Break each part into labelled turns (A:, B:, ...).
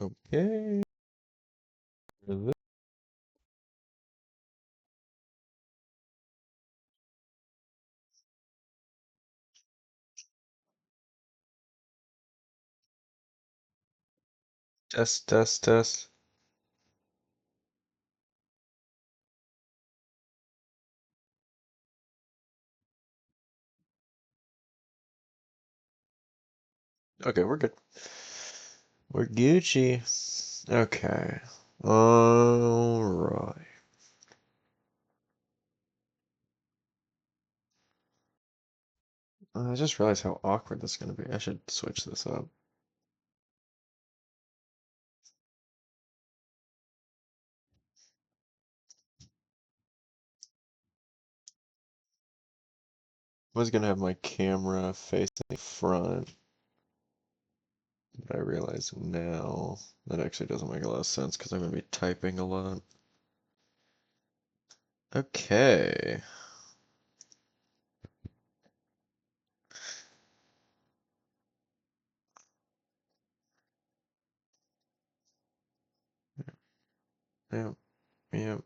A: Okay. Test, test, test. Okay, we're good. We're Gucci. Okay. Alright. I just realized how awkward this is going to be. I should switch this up. I was going to have my camera facing front, but I realize now that actually doesn't make a lot of sense because I'm going to be typing a lot. Okay. Yep, yep.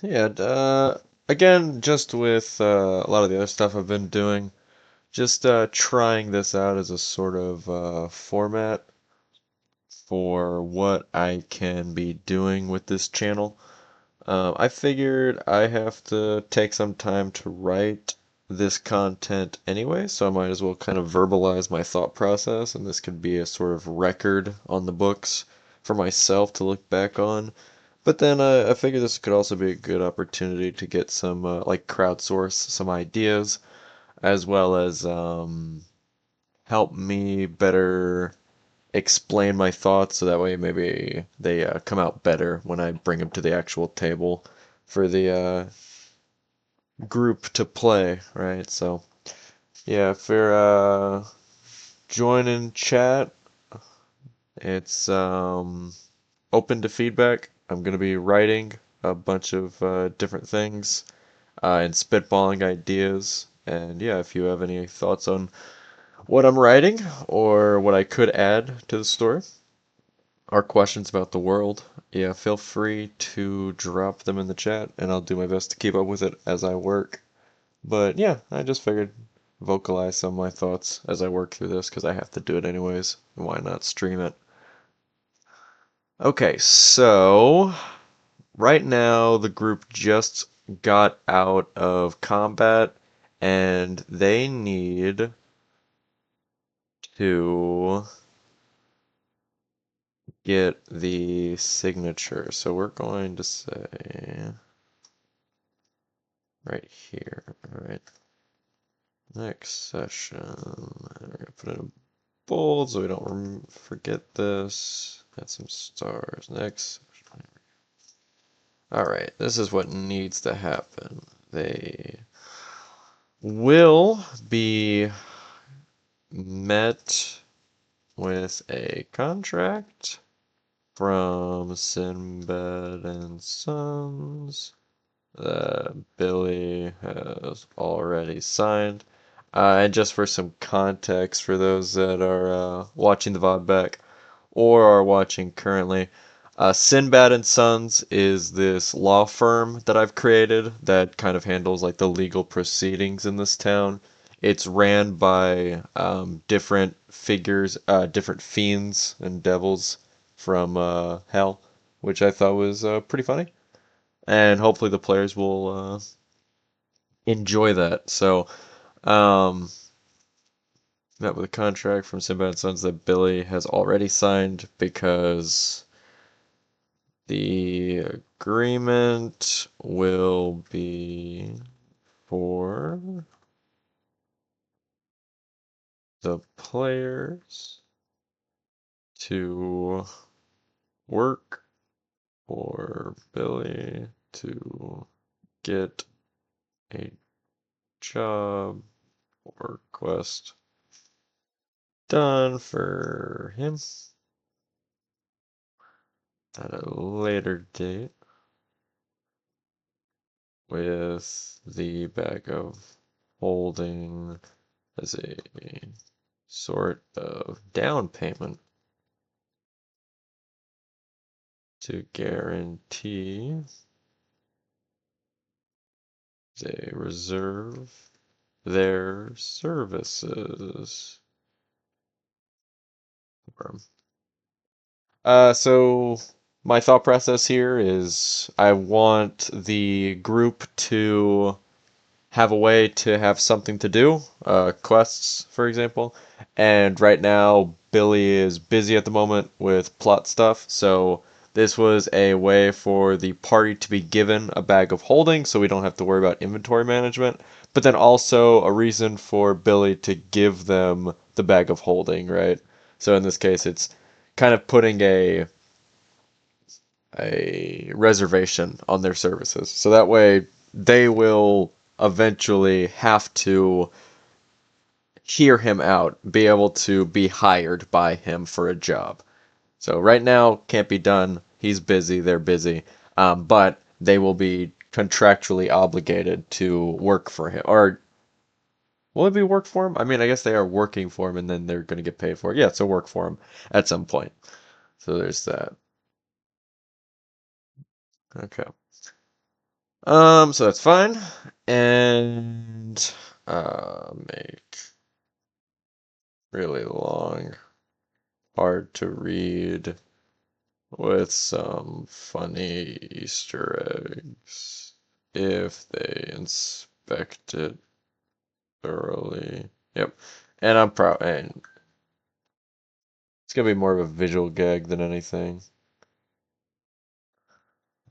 A: Yeah, again, just with a lot of the other stuff I've been doing, just trying this out as a sort of format for what I can be doing with this channel. I figured I have to take some time to write this content anyway, so I might as well kind of verbalize my thought process, and this could be a sort of record on the books for myself to look back on. But then I figured this could also be a good opportunity to get some like crowdsource some ideas, as well as help me better explain my thoughts, so that way maybe they come out better when I bring them to the actual table for the group to play, right? So yeah, if you're joining chat, it's open to feedback. I'm gonna be writing a bunch of different things and spitballing ideas. And yeah, if you have any thoughts on what I'm writing or what I could add to the story or questions about the world, yeah, feel free to drop them in the chat and I'll do my best to keep up with it as I work. But yeah, I just figured vocalize some of my thoughts as I work through this because I have to do it anyways. Why not stream it? Okay, so right now the group just got out of combat and they need to get the signature. So we're going to say right here, all right, next session. We're gonna put it in bold so we don't forget this. Add some stars. Next. All right, this is what needs to happen. They will be met with a contract from Sinbad and Sons that Billy has already signed. And just for some context for those that are watching the VOD back or are watching currently, Sinbad and Sons is this law firm that I've created that kind of handles like the legal proceedings in this town. It's ran by different figures, different fiends and devils from hell, which I thought was pretty funny, and hopefully the players will enjoy that. So, um, met with a contract from Sinbad and Sons that Billy has already signed because the agreement will be for the players to work for Billy to get a job or quest done for him at a later date with the bag of holding as a sort of down payment to guarantee they reserve their services. So my thought process here is I want the group to have a way to have something to do, quests, for example. And right now, Billy is busy at the moment with plot stuff, so this was a way for the party to be given a bag of holding so we don't have to worry about inventory management, but then also a reason for Billy to give them the bag of holding, right? So in this case, it's kind of putting a reservation on their services. So that way they will eventually have to hear him out, be able to be hired by him for a job. So right now can't be done. He's busy, they're busy. But they will be contractually obligated to work for him. Or will it be work for him? I mean, I guess they are working for him and then they're going to get paid for it. Yeah, so work for him at some point. So there's that. Okay. So that's fine. And make really long, hard to read with some funny Easter eggs if they inspect it thoroughly. Yep. And I'm proud, and it's gonna be more of a visual gag than anything.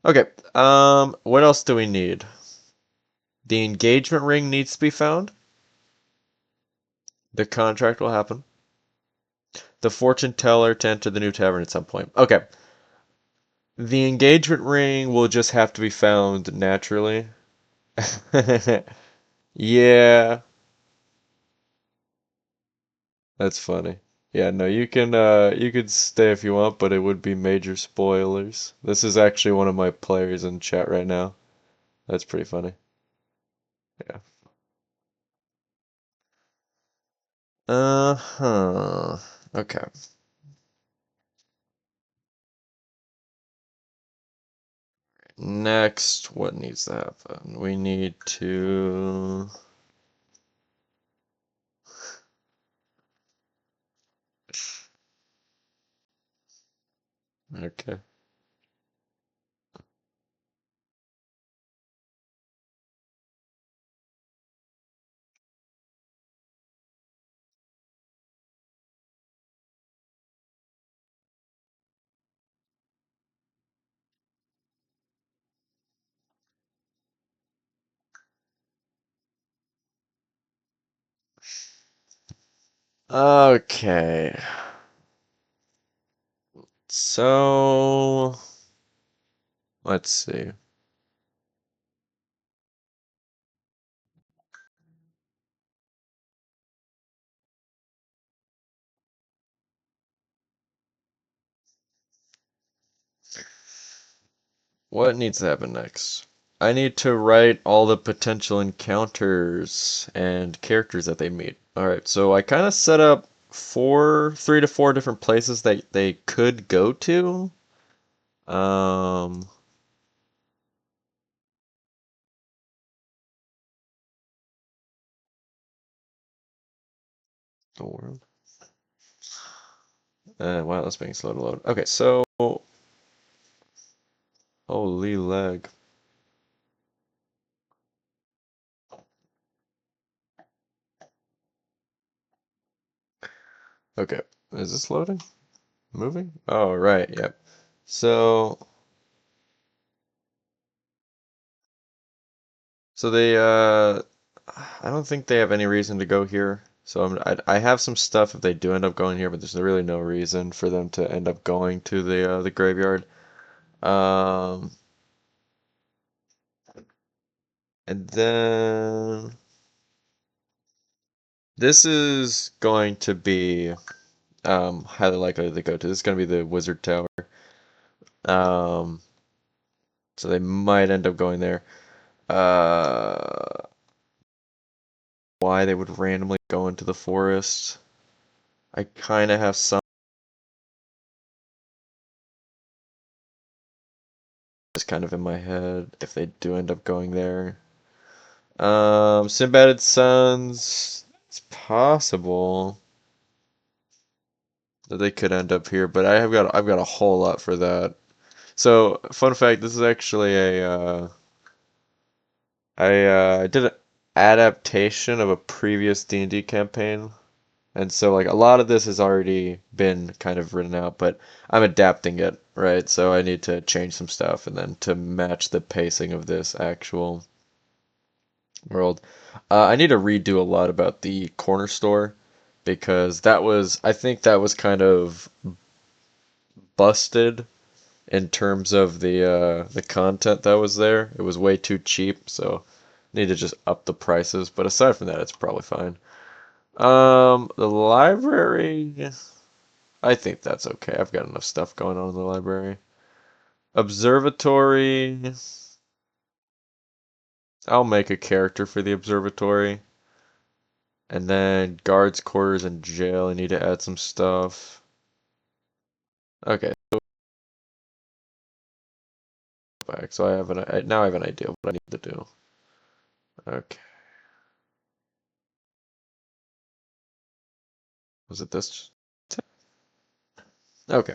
A: Okay. What else do we need? The engagement ring needs to be found. The contract will happen. The fortune teller to enter the new tavern at some point. Okay. The engagement ring will just have to be found naturally. Yeah, that's funny. Yeah, no, you could stay if you want, but it would be major spoilers. This is actually one of my players in chat right now. That's pretty funny. Yeah. Uh-huh. Okay. Next, what needs to happen? We need to Okay. Okay. So, let's see. What needs to happen next? I need to write all the potential encounters and characters that they meet. Alright, so I kind of set up 3 to 4 different places that they could go to. Um, the world. Wow, that's being slow to load. Okay, so holy leg. Okay, is this loading? Moving? Oh, right, yep. So, so they, I don't think they have any reason to go here. So I have some stuff if they do end up going here, but there's really no reason for them to end up going to the graveyard. Um, and then this is going to be highly likely to go to. This is going to be the Wizard Tower. Um, so they might end up going there. Uh, why they would randomly go into the forest. I kind of have some just kind of in my head if they do end up going there. Sinbad and Sons, it's possible that they could end up here, but I've got a whole lot for that. So, fun fact, this is actually a I did an adaptation of a previous D&D campaign. And so like a lot of this has already been kind of written out, but I'm adapting it, right? So I need to change some stuff and then to match the pacing of this actual world. I need to redo a lot about the corner store because I think that was kind of busted in terms of the content that was there. It was way too cheap, so I need to just up the prices. But aside from that, it's probably fine. The library, I think that's okay. I've got enough stuff going on in the library. Observatory, I'll make a character for the observatory. And then guards quarters and jail, I need to add some stuff. Okay, so back. So now I have an idea of what I need to do. Okay. Was it this? Okay.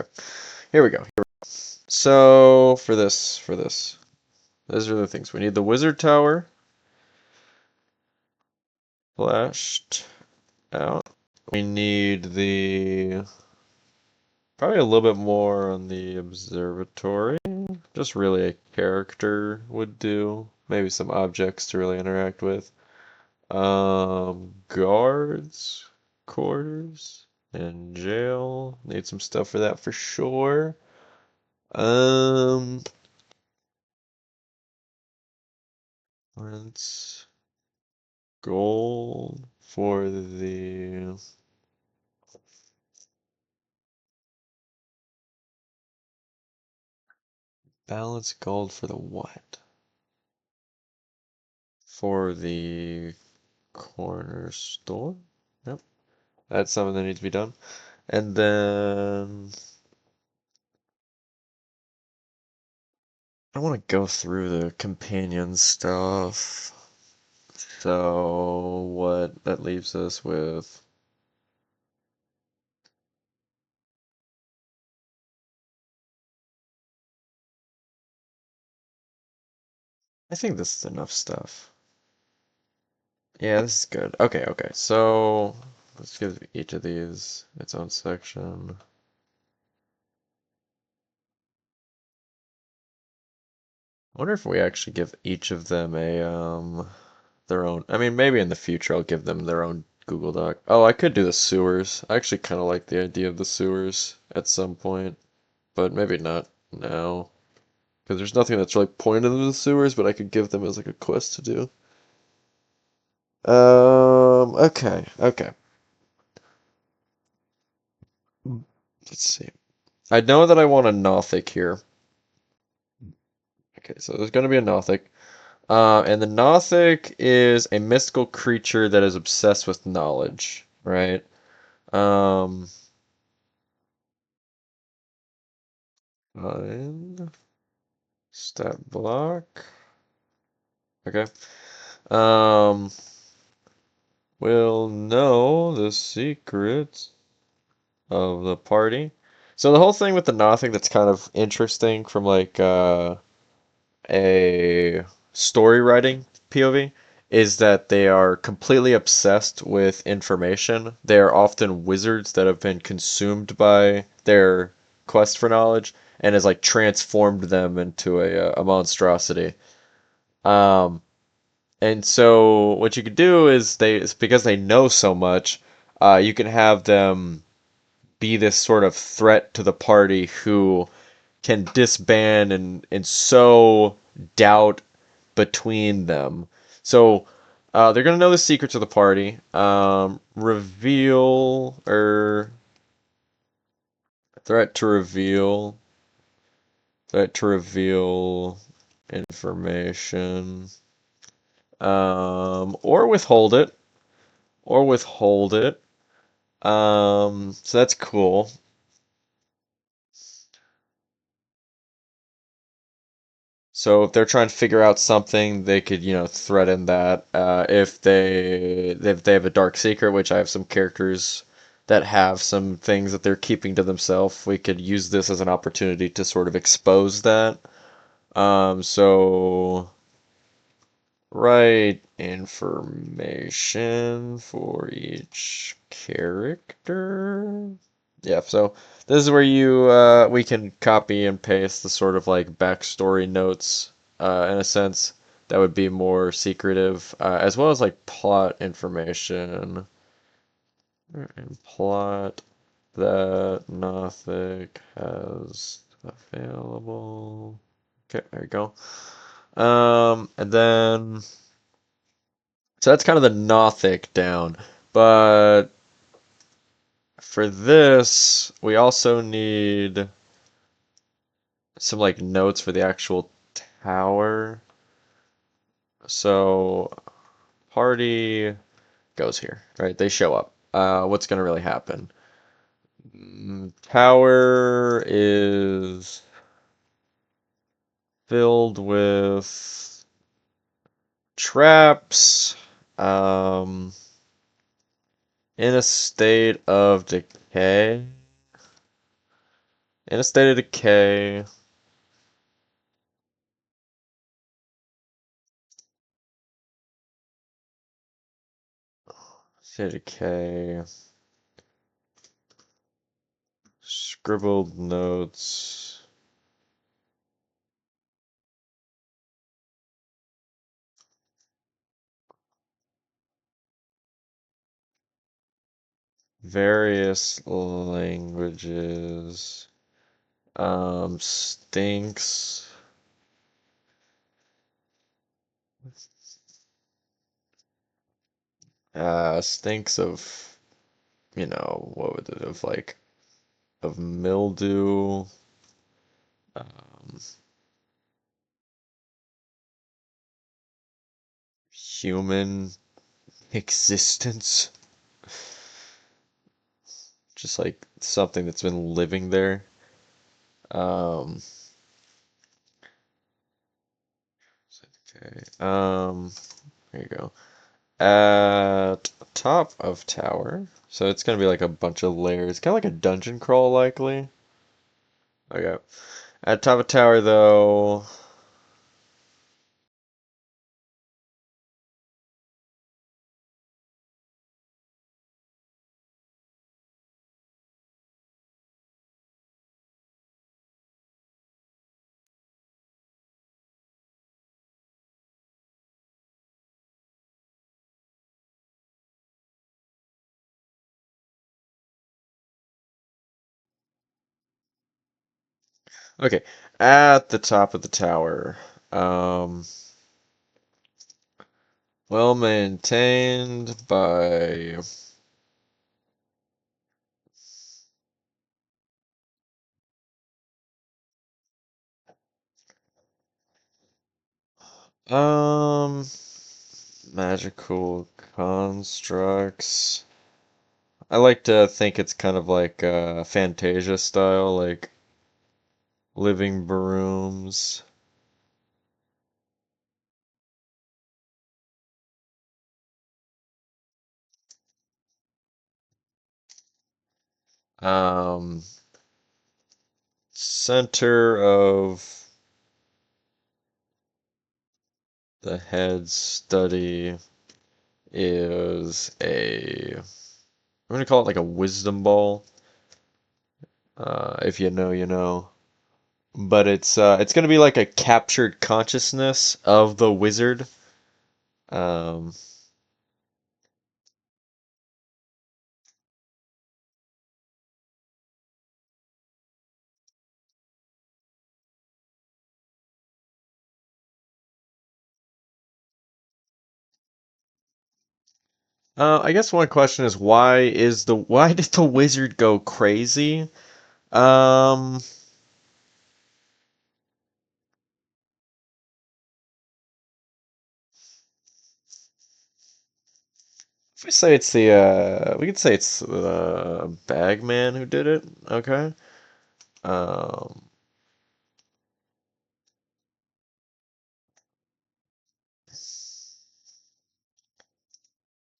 A: Here we go. So those are the things. We need the wizard tower flashed out. We need probably a little bit more on the observatory. Just really a character would do. Maybe some objects to really interact with. Guards, quarters, and jail. Need some stuff for that for sure. Um, let's gold for the balance gold for the what? For the corner store? Yep. That's something that needs to be done. And then I want to go through the companion stuff. So what that leaves us with I think this is enough stuff. Yeah, this is good. Okay, okay. So let's give each of these its own section. I wonder if we actually give each of them a their own. I mean, maybe in the future I'll give them their own Google Doc. Oh, I could do the sewers. I actually kind of like the idea of the sewers at some point, but maybe not now. Because there's nothing that's really pointed to the sewers, but I could give them as like a quest to do. Okay, okay. Let's see. I know that I want a Nothic here. Okay, so there's going to be a Nothic. And the Nothic is a mystical creature that is obsessed with knowledge, right? Um, fine. Stat block. Okay. Um, will know the secrets of the party. So the whole thing with the Nothic that's kind of interesting from like a story writing POV is that they are completely obsessed with information. They are often wizards that have been consumed by their quest for knowledge and has like transformed them into a monstrosity. Um, and so what you could do is it's because they know so much, you can have them be this sort of threat to the party who can disband and sow doubt between them. So they're gonna know the secrets of the party. Reveal or threat to reveal, threat to reveal information, or withhold it. or withhold it. So that's cool. So if they're trying to figure out something, they could, threaten that. If they have a dark secret, which I have some characters that have some things that they're keeping to themselves, we could use this as an opportunity to sort of expose that. So write information for each character. Yeah, so this is where we can copy and paste the sort of like backstory notes in a sense that would be more secretive, as well as like plot information and plot that Nothic has available. Okay, there you go. And then so that's kind of the Nothic down, but for this we also need some like notes for the actual tower. So party goes here, right? They show up. What's gonna really happen? Tower is filled with traps, um, in a state of decay. In a state of decay. State of decay. Scribbled notes. Various languages. Stinks. Stinks of, what would it have like, of mildew. Um, human existence. Just like something that's been living there. Um, okay. There you go. At top of tower. So it's gonna be like a bunch of layers, kind of like a dungeon crawl, likely. Okay. At top of tower, though. Okay. At the top of the tower. Um, well maintained by um magical constructs. I like to think it's kind of like Fantasia style, like living brooms. Um, Center of the head study is I'm gonna call it like a wisdom ball. If you know, you know. But it's gonna be like a captured consciousness of the wizard. Um, I guess one question is why did the wizard go crazy? Um, If we say it's the we could say it's the Bagman who did it. Okay. Um,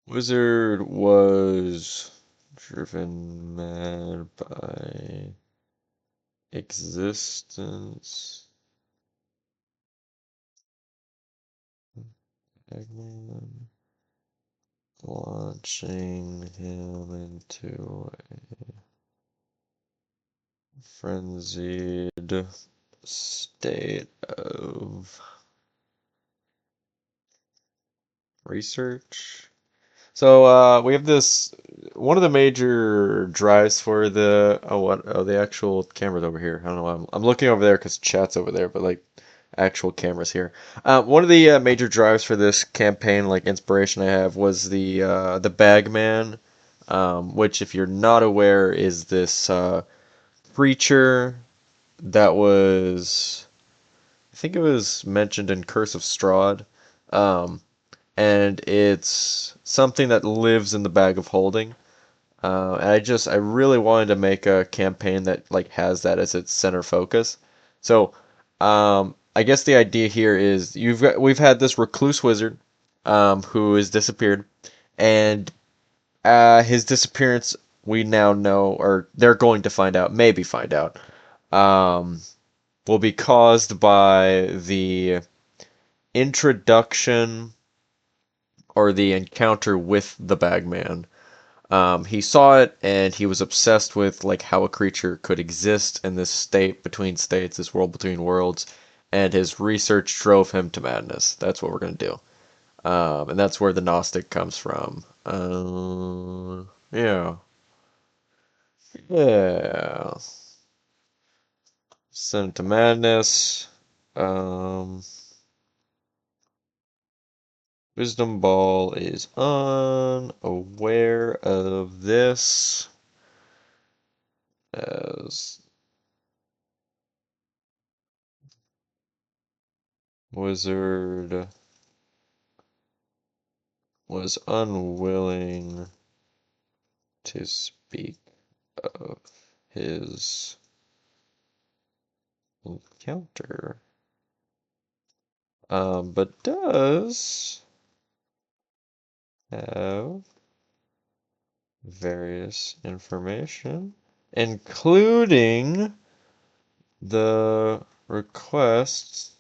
A: Wizard was driven mad by existence. Bagman launching him into a frenzied state of research. So we have this one of the major drives for the the actual camera's over here. I don't know why I'm looking over there because chat's over there, but like actual cameras here. One of the major drives for this campaign, like inspiration I have, was the Bagman, which if you're not aware is this creature that was I think it was mentioned in Curse of Strahd. Um, and it's something that lives in the bag of holding. And I really wanted to make a campaign that like has that as its center focus. So, I guess the idea here is we've had this recluse wizard, who has disappeared, and his disappearance we now know, or they're going to find out, maybe find out, um, will be caused by the introduction or the encounter with the Bagman. He saw it and he was obsessed with like how a creature could exist in this state between states, this world between worlds, and his research drove him to madness. That's what we're gonna do, and that's where the Gnostic comes from. Yeah, yeah. Sent to madness. Um, Wisdom Ball is unaware of this as Wizard was unwilling to speak of his encounter, but does have various information, including the requests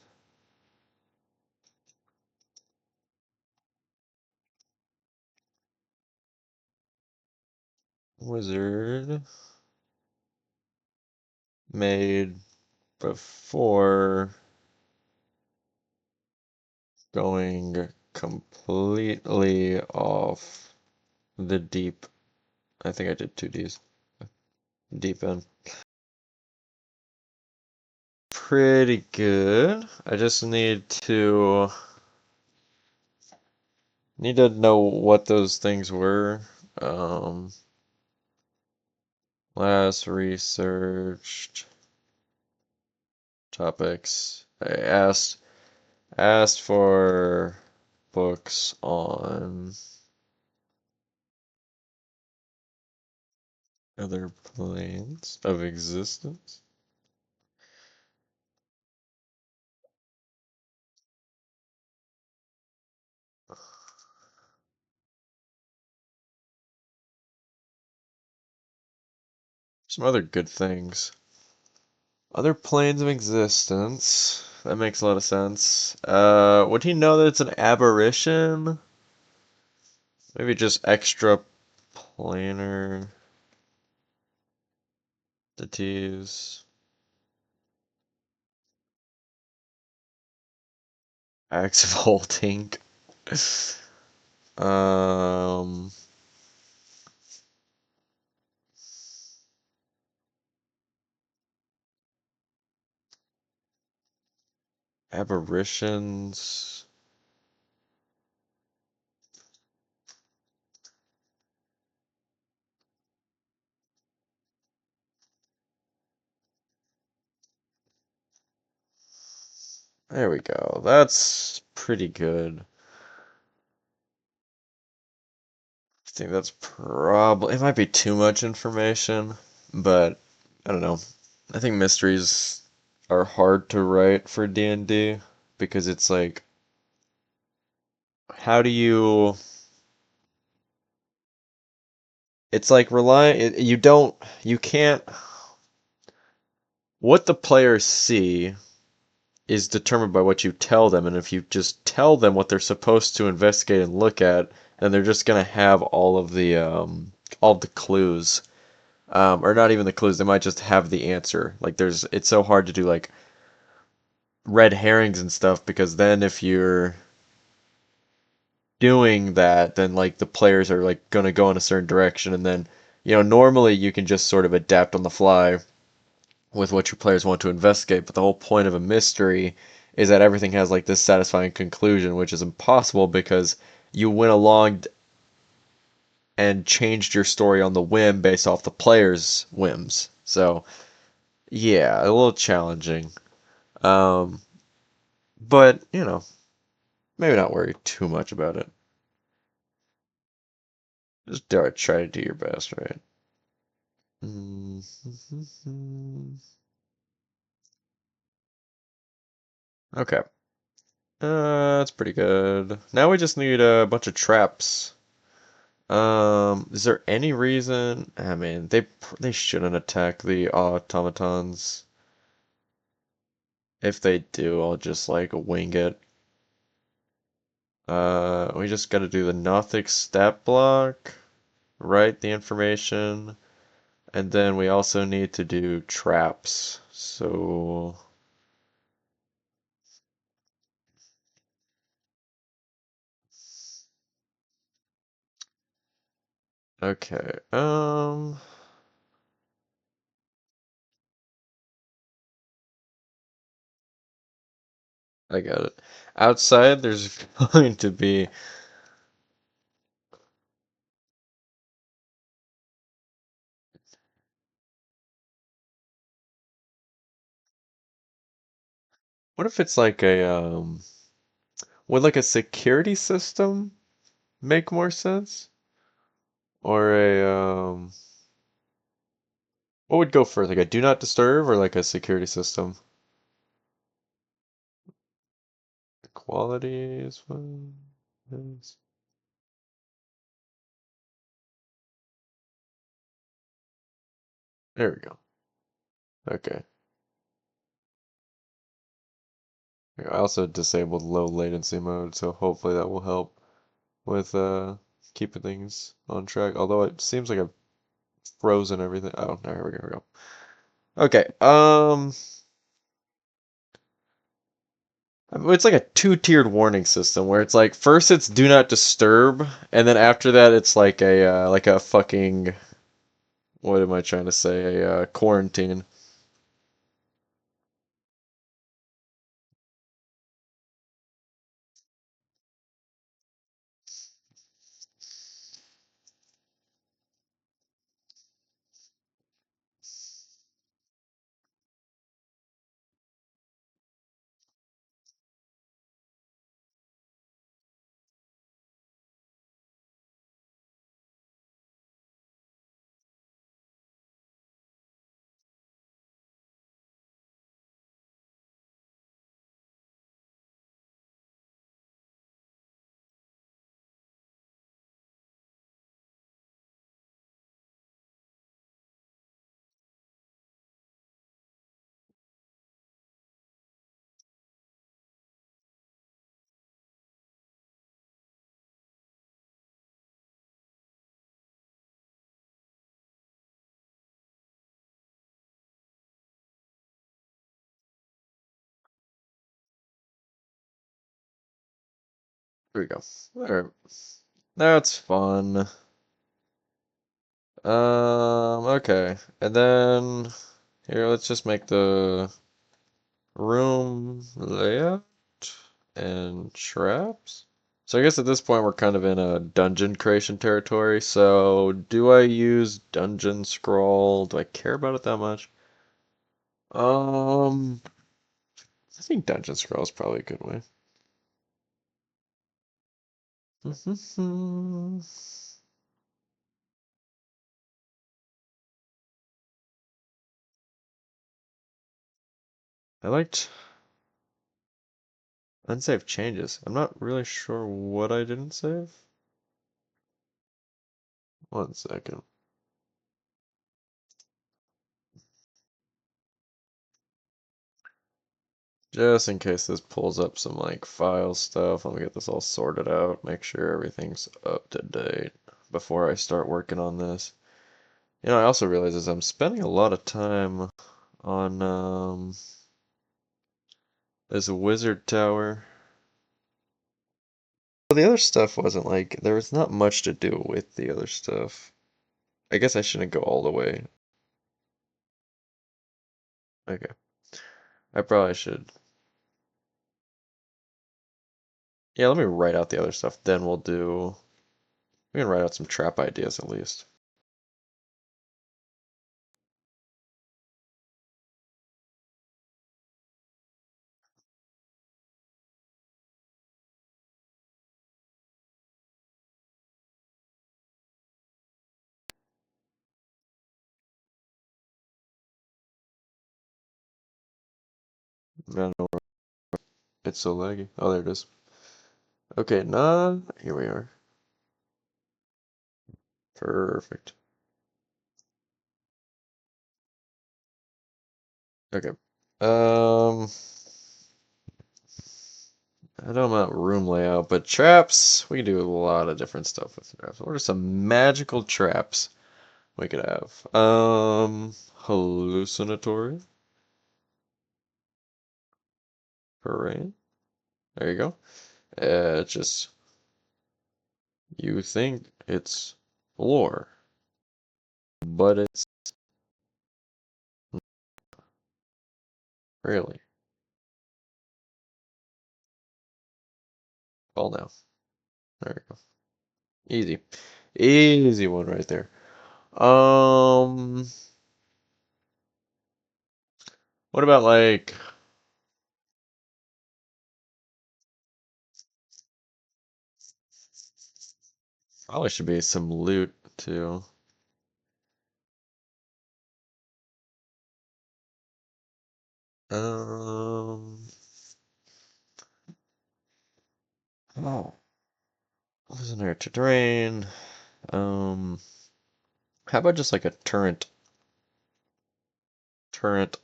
A: Wizard made before going completely off the deep. I think I did two Ds. Deep end. Pretty good. I just need to know what those things were. Um, Last researched topics. I asked for books on other planes of existence. Some other good things. Other planes of existence. That makes a lot of sense. Would he know that it's an aberration? Maybe just extra planar entities. Acts of holding. Um, Aberrations. There we go. That's pretty good. think that's probably, it might be too much information, but I don't know. I think mysteries are hard to write for D&D because it's like, how do you, it's like you don't, you can't, what the players see is determined by what you tell them, and if you just tell them what they're supposed to investigate and look at, then they're just gonna have all of the clues. Or not even the clues, they might just have the answer. Like it's so hard to do like red herrings and stuff because then if you're doing that, then like the players are like gonna go in a certain direction, and then normally you can just sort of adapt on the fly with what your players want to investigate, but the whole point of a mystery is that everything has like this satisfying conclusion, which is impossible because you went along and changed your story on the whim based off the players' whims. So, yeah, a little challenging. Um, but, maybe not worry too much about it. Just try to do your best, right? Okay. That's pretty good. Now we just need a bunch of traps. Is there any reason? I mean, they shouldn't attack the automatons. If they do, I'll just like wing it. We just gotta do the Nothic stat block, write the information, and then we also need to do traps. So, okay. I got it. Outside, there's going to be. What if it's like would like a security system make more sense? Or what would go first? Like a do not disturb or like a security system? Quality is fine. Yes. There we go. Okay. I also disabled low latency mode, so hopefully that will help with keeping things on track. Although it seems like I've frozen everything. Oh, no, here we go. Okay. It's like a two-tiered warning system where it's like first it's do not disturb, and then after that it's like a fucking what am I trying to say? A quarantine. Here we go. There. That's fun. Okay. And then here, let's just make the room layout and traps. So I guess at this point we're kind of in a dungeon creation territory. So do I use dungeon scroll? Do I care about it that much? Um, I think dungeon scroll is probably a good way. I liked unsaved changes. I'm not really sure what I didn't save. One second. Just in case this pulls up some like file stuff, let me get this all sorted out, make sure everything's up to date before I start working on this. You know, I also realize is I'm spending a lot of time on this wizard tower. Well, the other stuff wasn't like there was not much to do with the other stuff. I guess I shouldn't go all the way. Okay. I probably should. Yeah, let me write out the other stuff, then we can write out some trap ideas at least. I don't know, it's so laggy. Oh, there it is. Okay, nah, here we are. Perfect. Okay. I don't know about room layout, but traps, we can do a lot of different stuff with traps. What are some magical traps we could have? Hallucinatory. Hooray. There you go. Just, you think it's lore, but it's really. Fall now. There you go. Easy. Easy one right there. Um, what about like, probably should be some loot too. Um, oh, what was in there to drain? Um, how about just like a turret? Turret.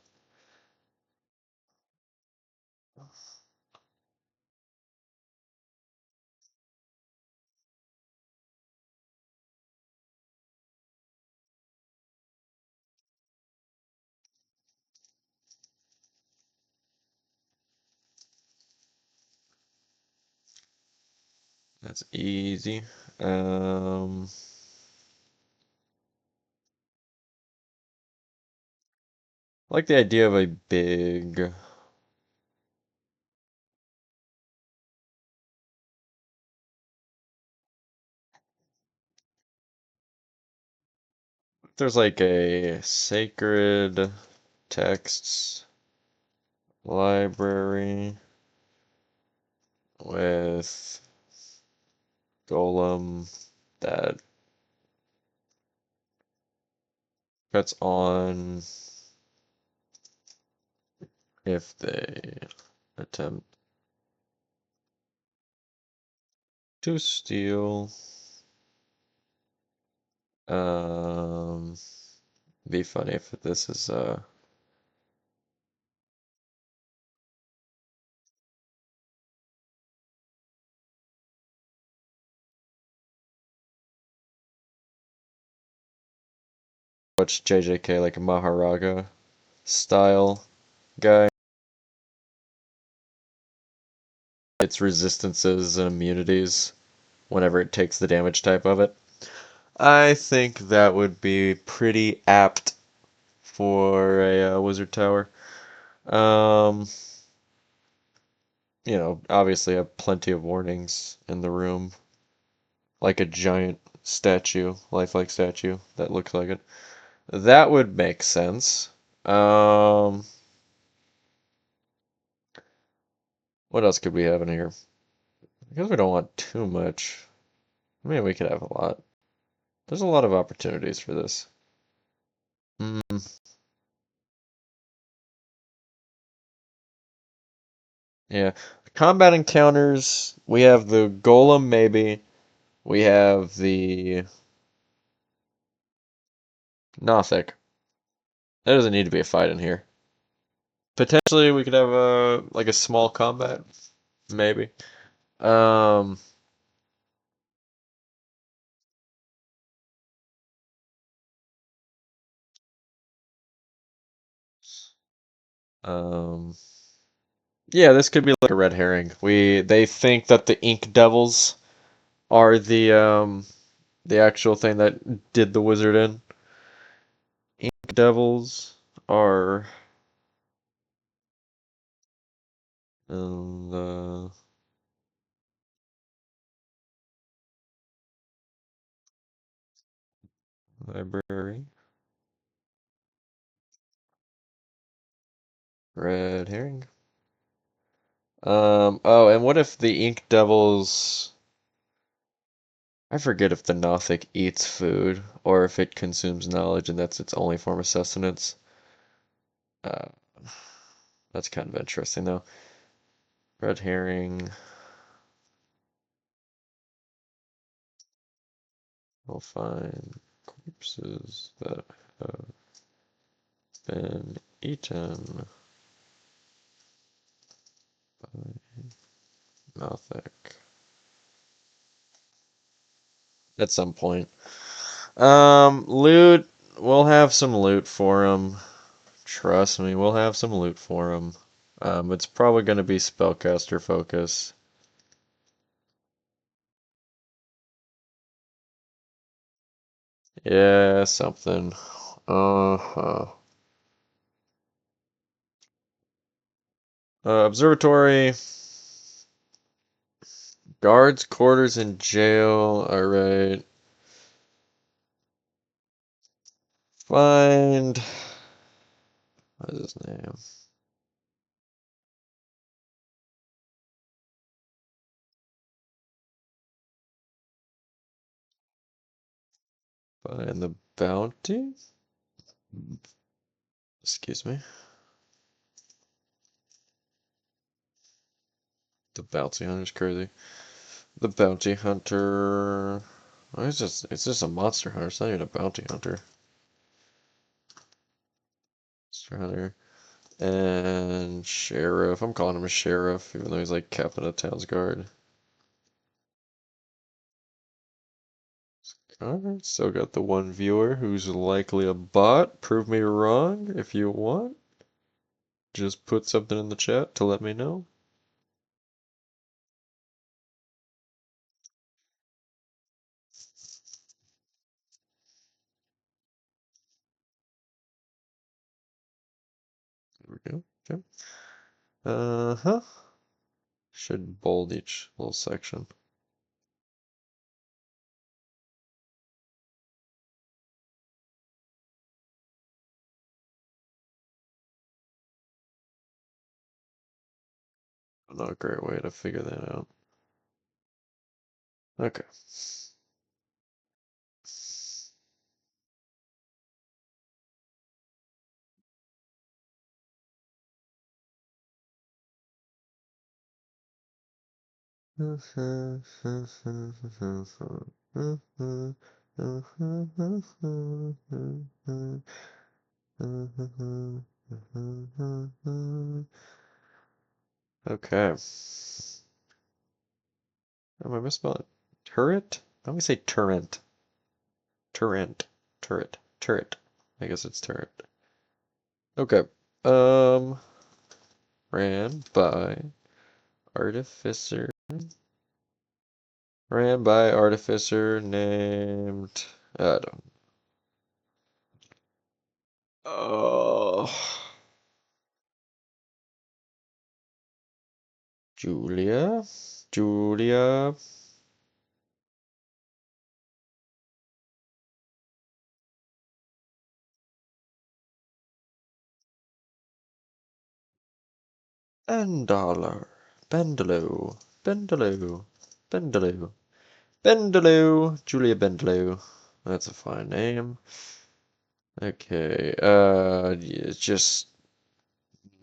A: That's easy. Um, I like the idea of a big. There's like a sacred texts library with golem that cuts on if they attempt to steal. Um, be funny if this is watch JJK like a Maharaga style guy. Its resistances and immunities whenever it takes the damage type of it. I think that would be pretty apt for a wizard tower. Um, obviously have plenty of warnings in the room, like a giant statue, lifelike statue that looks like it. That would make sense. Um, what else could we have in here? Because we don't want too much. I mean, we could have a lot. There's a lot of opportunities for this. Mm, Yeah. Combat encounters, we have the Golem, maybe. We have the Nothic. There doesn't need to be a fight in here. Potentially, we could have a like a small combat, maybe. Um, um, yeah, this could be like a red herring. They think that the Ink Devils are the actual thing that did the wizard in. Ink Devils are in the library. Red herring. Oh, and what if the Ink Devils, I forget if the Nothic eats food or if it consumes knowledge and that's its only form of sustenance. Uh, that's kind of interesting though. Red herring. We'll find corpses that have been eaten by Nothic at some point. Loot. We'll have some loot for him. Trust me, we'll have some loot for him. It's probably going to be spellcaster focus. Yeah, something. Uh-huh. Observatory. Guards quarters in jail. Alright. Find. What is his name? Find the bounty? Excuse me. The bounty hunter's crazy. The bounty hunter. Oh, it's just a monster hunter. It's not even a bounty hunter. Monster hunter. And sheriff. I'm calling him a sheriff, even though he's like captain of town's guard. Alright, still got the one viewer who's likely a bot. Prove me wrong if you want. Just put something in the chat to let me know. There we go. Okay. Uh-huh. Should bold each little section. Not a great way to figure that out. Okay. Okay. Am I misspelling? Turret? How do we say turret? Turret. Turret. Turret. I guess it's turret. Okay. Um, ran by artificer. Ran by artificer named. I don't. Oh. Julia. Julia. Bendaler. Bendelou. Bendelou. Bendelou. Bendelou. Julia Bendelou. That's a fine name. Okay. Yeah, it's just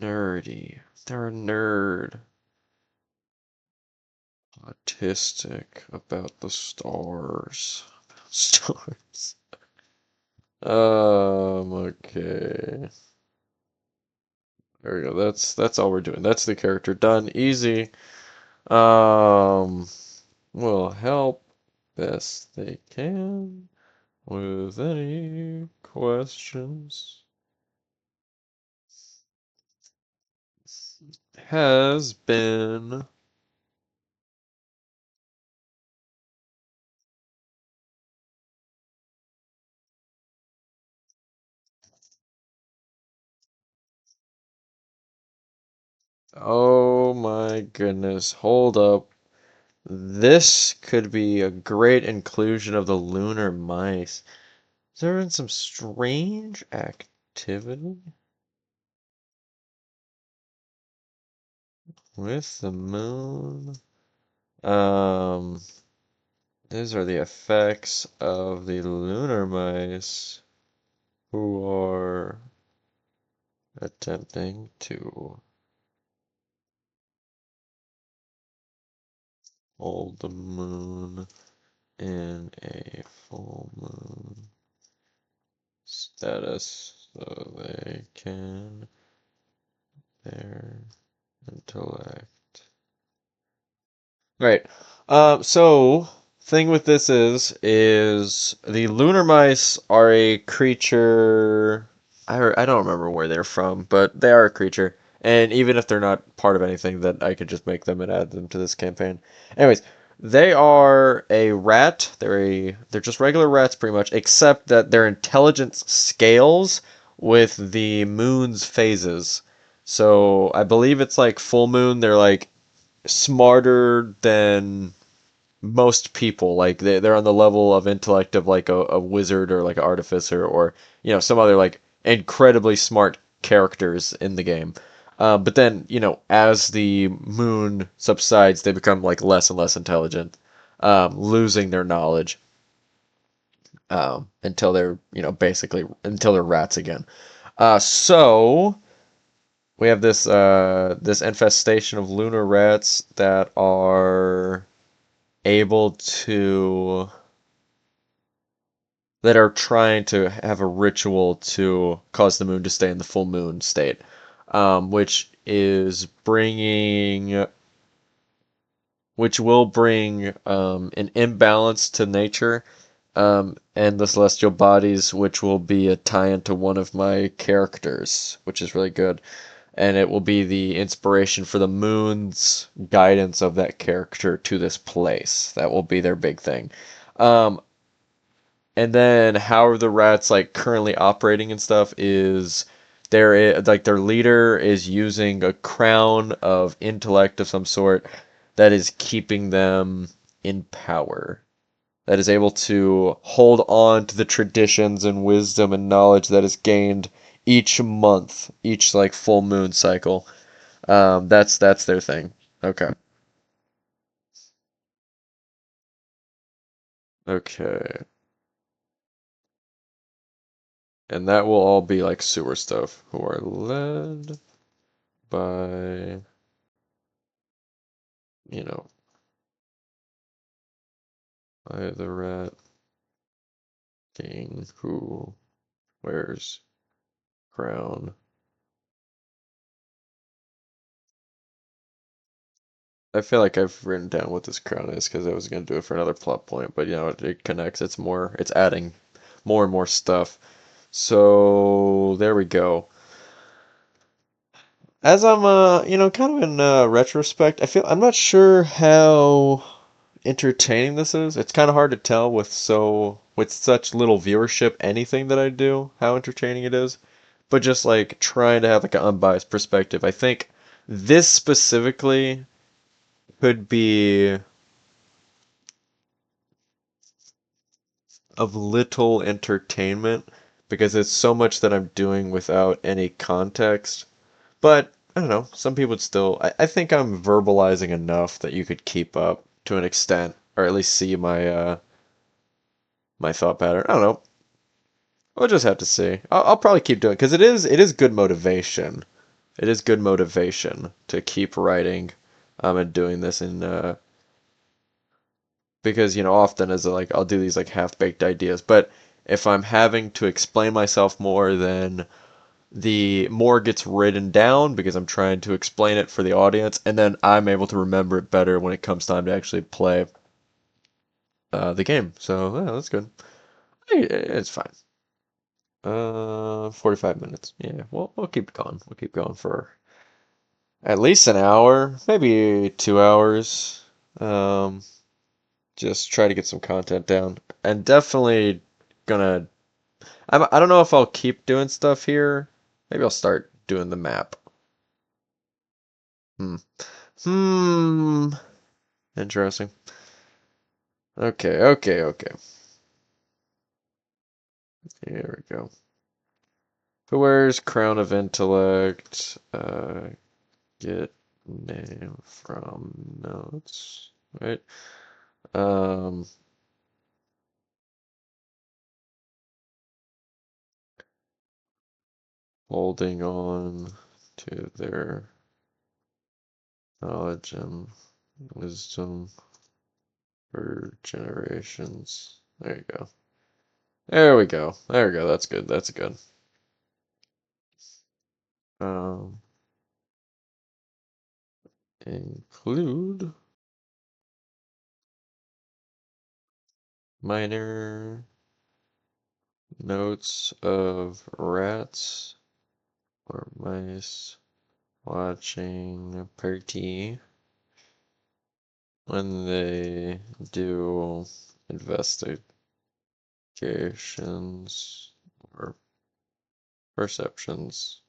A: nerdy. They're a nerd. Autistic about the stars. Stars. Okay. There we go. That's all we're doing. That's the character done. Easy. Um, will help best they can with any questions. Has been. Oh my goodness. Hold up. This could be a great inclusion of the lunar mice. Is there been some strange activity with the moon? Um, these are the effects of the lunar mice who are attempting to hold the moon in a full moon status so they can their intellect. Right. So thing with this is the lunar mice are a creature. I don't remember where they're from, but they are a creature. And even if they're not part of anything, that I could just make them and add them to this campaign. Anyways, they are a rat. They're just regular rats pretty much, except that their intelligence scales with the moon's phases. So I believe it's like full moon, they're like smarter than most people. Like they're on the level of intellect of like a wizard or like an artificer or some other like incredibly smart characters in the game. But then as the moon subsides, they become like less and less intelligent, losing their knowledge until they're basically until they're rats again. So we have this infestation of lunar rats that are able to that are trying to have a ritual to cause the moon to stay in the full moon state, which will bring an imbalance to nature and the celestial bodies, which will be a tie-in to one of my characters, which is really good. And it will be the inspiration for the moon's guidance of that character to this place. That will be their big thing. Um, and then how are the rats like currently operating and stuff is their leader is using a crown of intellect of some sort that is keeping them in power. That is able to hold on to the traditions and wisdom and knowledge that is gained each month, each like full moon cycle. That's their thing. Okay. Okay. And that will all be like sewer stuff who are led by, you know, by the rat king who wears crown. I feel like I've written down what this crown is because I was gonna do it for another plot point, but it connects. It's adding more and more stuff. So there we go. As I'm kind of in retrospect, I'm not sure how entertaining this is. It's kind of hard to tell with such little viewership anything that I do, how entertaining it is. But just like trying to have like an unbiased perspective, I think this specifically could be of little entertainment because it's so much that I'm doing without any context. But I don't know, some people would still I think I'm verbalizing enough that you could keep up to an extent, or at least see my thought pattern. I don't know. We'll just have to see. I'll probably keep doing it because it is good motivation. It is good motivation to keep writing and doing this because often as like I'll do these like half-baked ideas, but if I'm having to explain myself more, then the more gets written down because I'm trying to explain it for the audience, and then I'm able to remember it better when it comes time to actually play the game. So yeah, that's good. It's fine. 45 minutes. Yeah, we'll keep going. We'll keep going for at least an hour, maybe 2 hours. Um, just try to get some content down, and definitely gonna. I don't know if I'll keep doing stuff here. Maybe I'll start doing the map. Hmm. Hmm. Interesting. Okay, okay, okay. Here we go. Who wears Crown of Intellect? Get name from notes. Right? Um, Holding on to their knowledge and wisdom for generations. There you go. There we go. There we go. That's good. That's good. Um, Include minor notes of rats or mice watching a party when they do investigations or perceptions.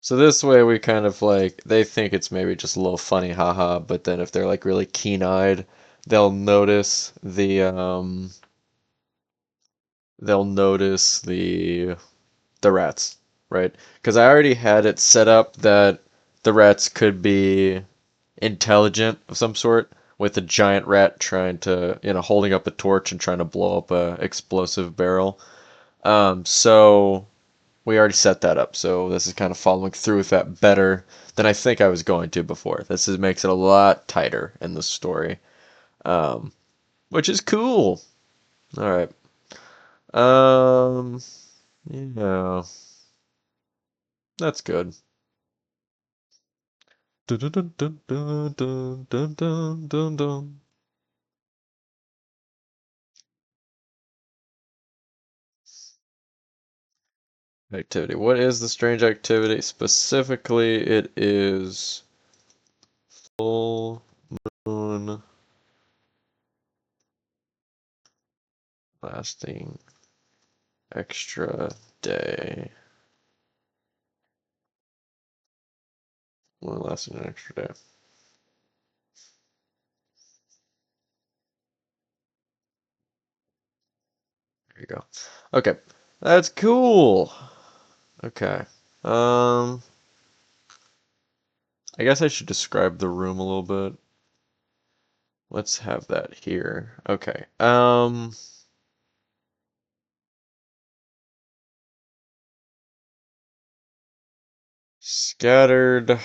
A: So this way we kind of like they think it's maybe just a little funny haha, but then if they're like really keen-eyed, they'll notice they'll notice the rats, right? Because I already had it set up that the rats could be intelligent of some sort, with a giant rat trying to, holding up a torch and trying to blow up a explosive barrel. So we already set that up. So this is kind of following through with that better than I think I was going to before. Makes it a lot tighter in the story, um, which is cool. All right. Um, yeah, that's good. Dun, dun, dun, dun, dun, dun, dun, dun, dun. Activity. What is the strange activity? Specifically, it is full moon lasting extra day. Moon lasting an extra day. There you go. Okay. That's cool. Okay. Um, I guess I should describe the room a little bit. Let's have that here. Okay. Scattered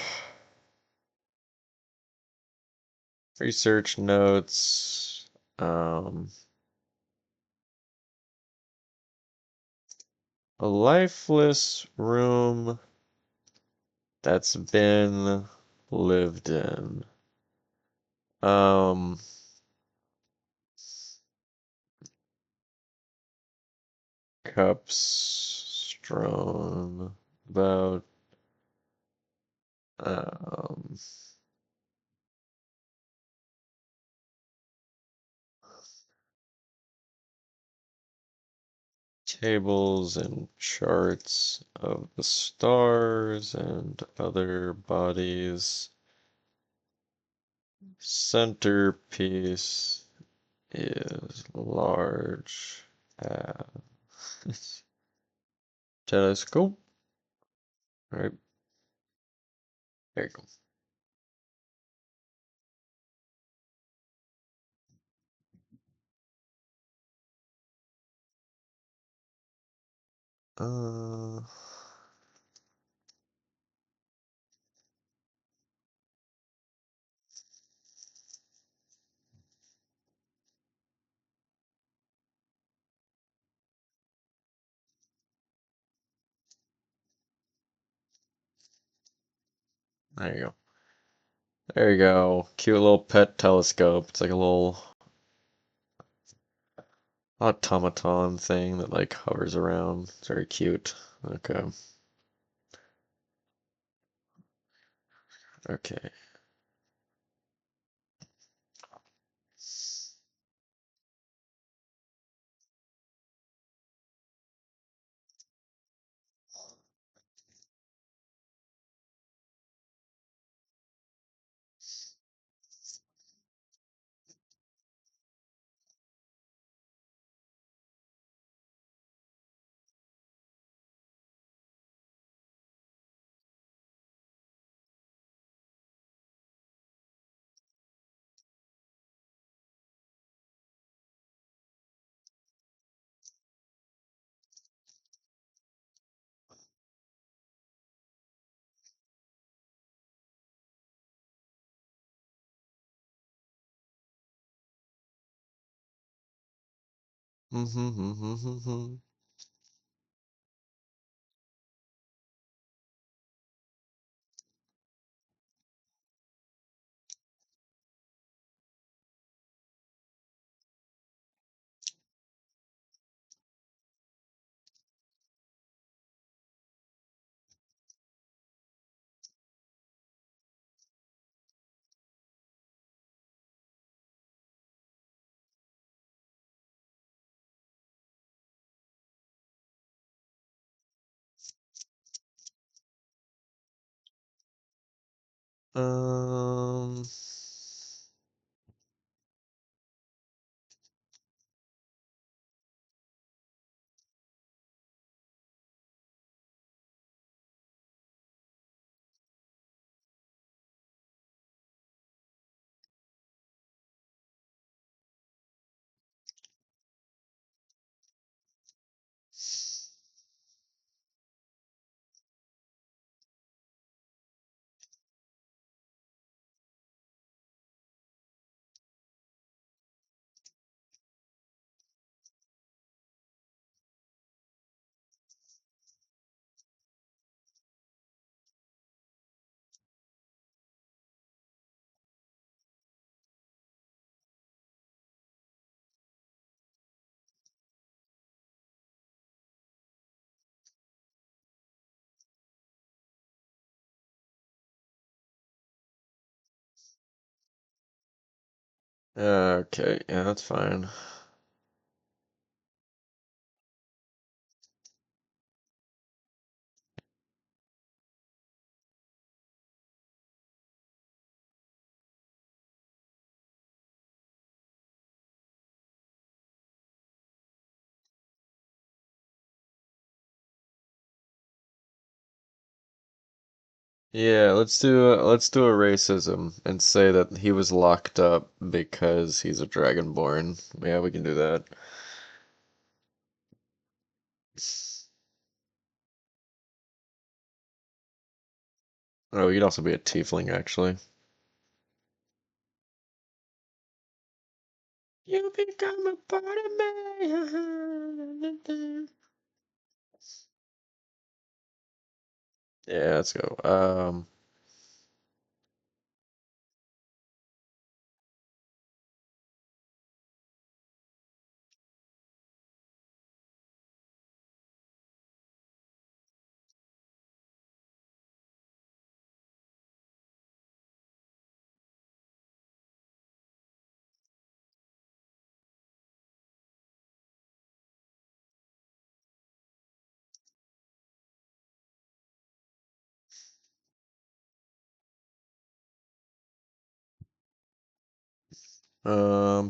A: research notes. A lifeless room that's been lived in. Um, Cups strewn about. Um, Tables and charts of the stars and other bodies. Centerpiece is large telescope. All right, there you go. There you go. There you go. Cute little pet telescope. It's like a little automaton thing that like hovers around. It's very cute. Okay. Okay. Um. Okay, yeah, that's fine. Yeah, let's do a racism and say that he was locked up because he's a dragonborn. Yeah, we can do that. Oh, you'd also be a tiefling, actually. You become a part of me. Yeah, let's go.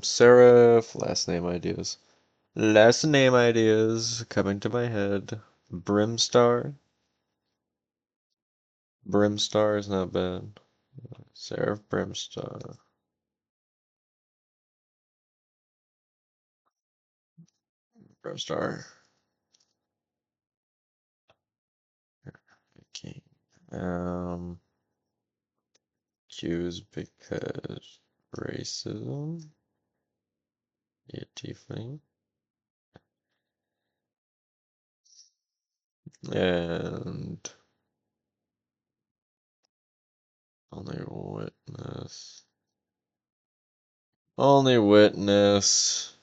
A: Seraph, last name ideas. Last name ideas coming to my head. Brimstar. Brimstar is not bad. Seraph Brimstar. Brimstar. Okay. Um, Q's because racism. Yeah, tiefling. And Only witness. Only witness.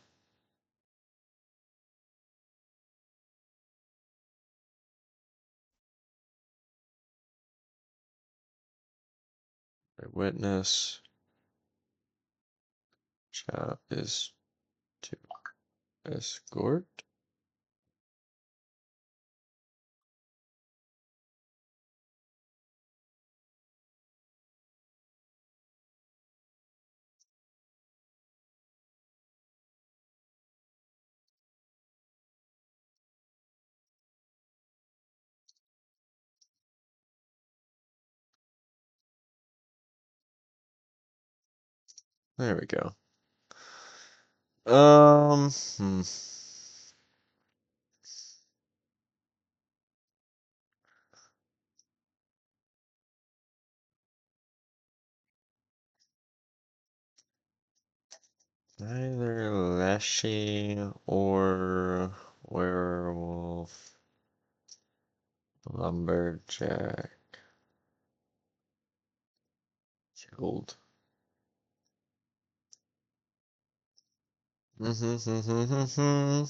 A: A witness. Job is to escort. There we go. Hmm. Either Lashy or Werewolf. Lumberjack. Killed. Mm-hmm.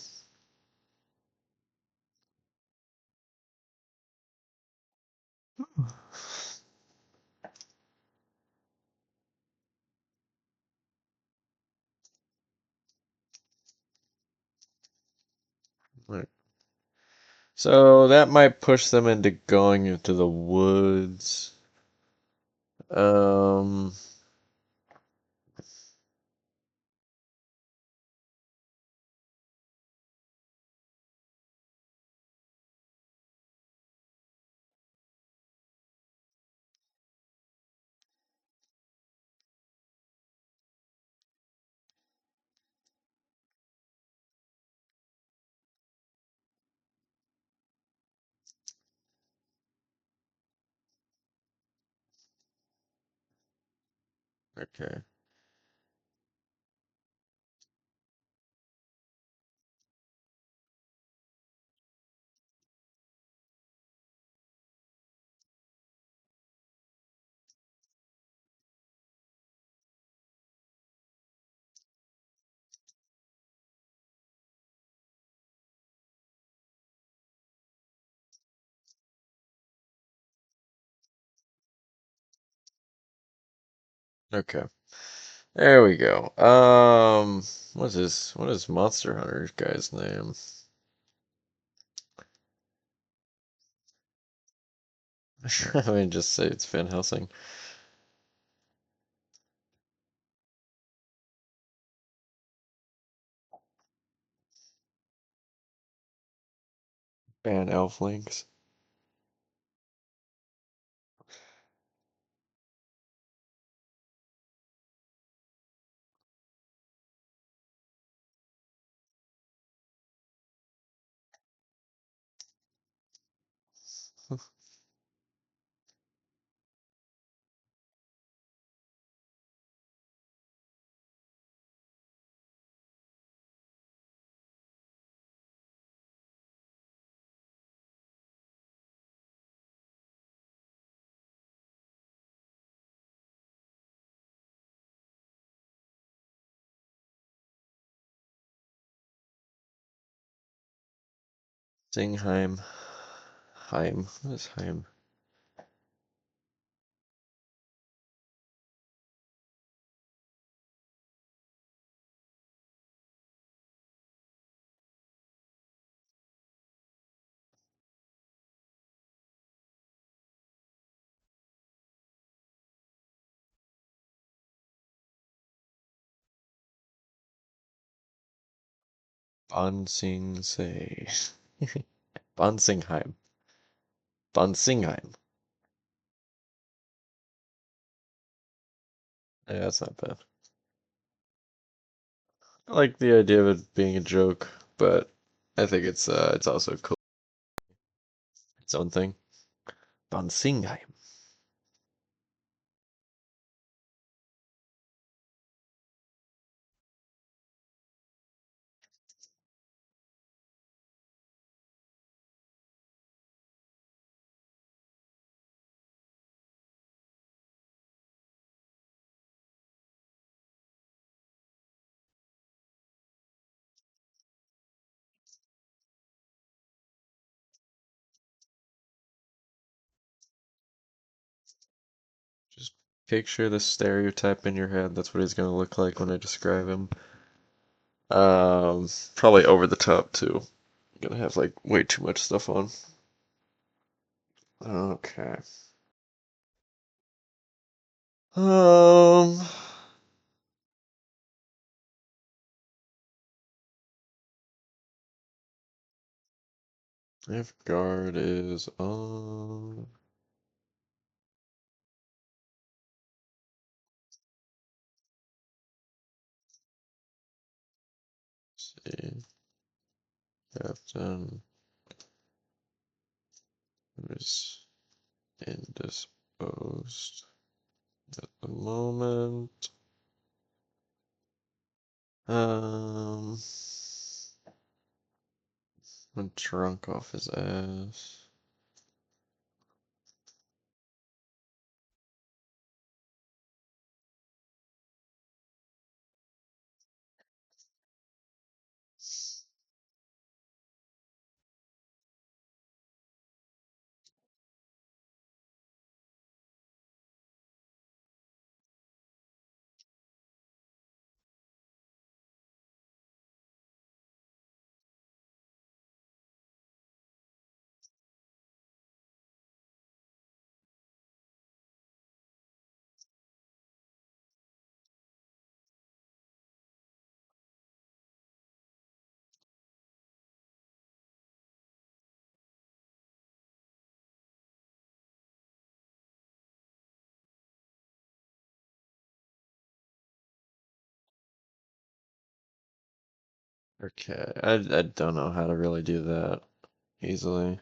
A: So that might push them into going into the woods. Um, okay. Okay. There we go. What is Monster Hunter guy's name? I mean, just say it's Van Helsing. Ban elf links. Singheim. Heim. What is Heim? Bonsing say. Bonsingheim. Bonsingheim. Yeah, that's not bad. I like the idea of it being a joke, but I think it's also cool. Its own thing. Bonsingheim. Picture the stereotype in your head. That's what he's gonna look like when I describe him. Probably over the top too. Gonna have like way too much stuff on. Okay. Um, if guard is on, let's see, captain is indisposed at the moment. Um, I'm drunk off his ass. Okay, I don't know how to really do that easily.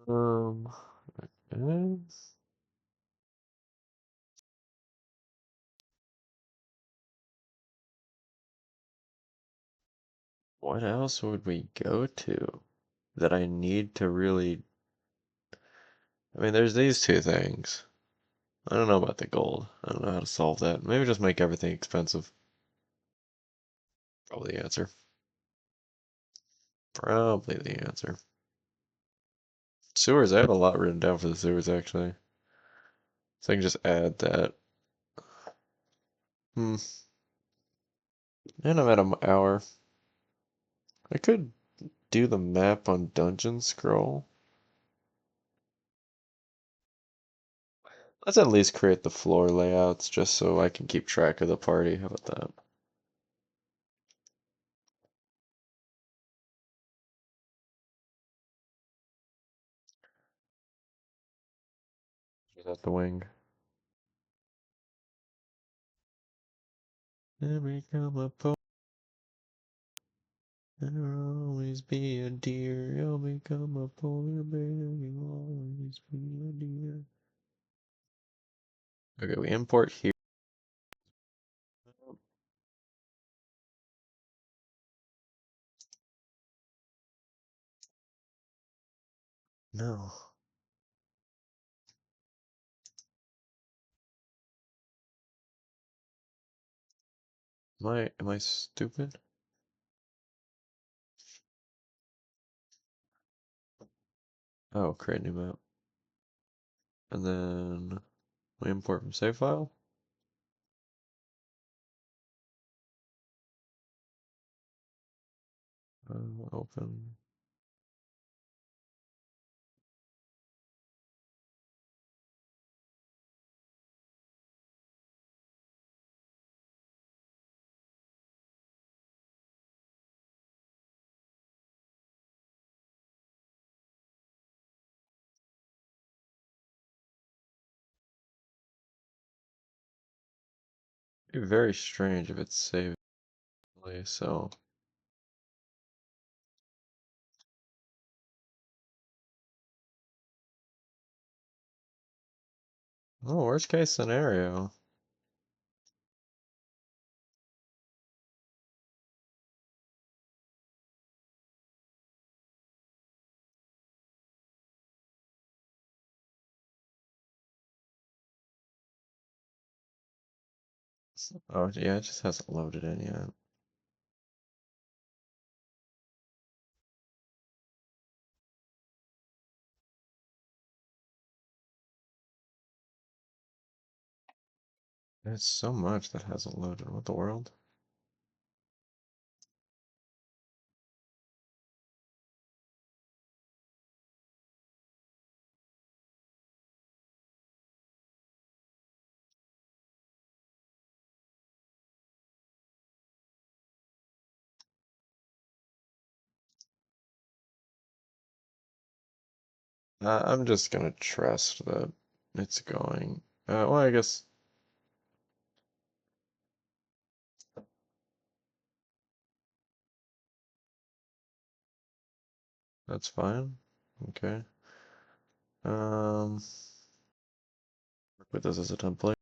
A: Okay. What else would we go to that I need to really? I mean, there's these two things. I don't know about the gold. I don't know how to solve that. Maybe just make everything expensive. Probably the answer. Probably the answer. Sewers, I have a lot written down for the sewers actually. So I can just add that. Hmm. And I'm at an hour. I could do the map on Dungeon Scroll. Let's at least create the floor layouts just so I can keep track of the party. How about that? Is that the wing? And become a poet. There'll always be a deer. You'll become a polar bear. You'll always be a deer. Okay, we import here. No. Am I stupid? Oh, create new map. And then we import from save file. Open. It'd be very strange if it's saved. So, oh, worst case scenario. Oh, yeah, it just hasn't loaded in yet. There's so much that hasn't loaded. What the world? I'm just gonna trust that it's going. Well, I guess that's fine. Okay. Work with this as a template.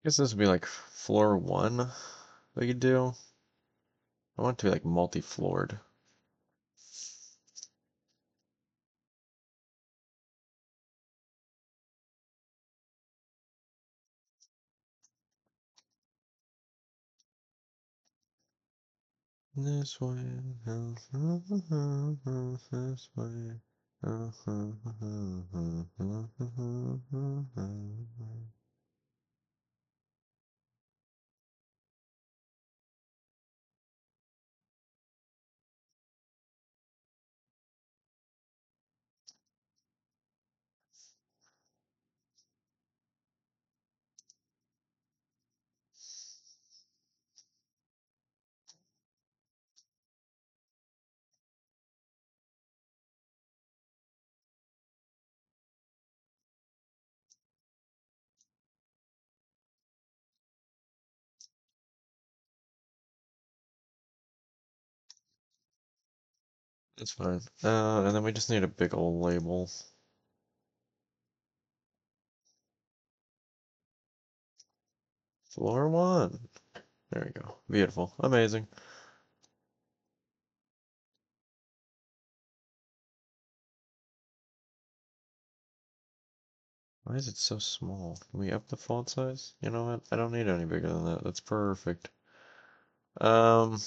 A: I guess this would be like floor one we could do. I want it to be like multi-floored. This way, this way. That's fine. And then we just need a big old label. Floor one. There we go. Beautiful. Amazing. Why is it so small? Can we up the font size? You know what? I don't need any bigger than that. That's perfect. Um,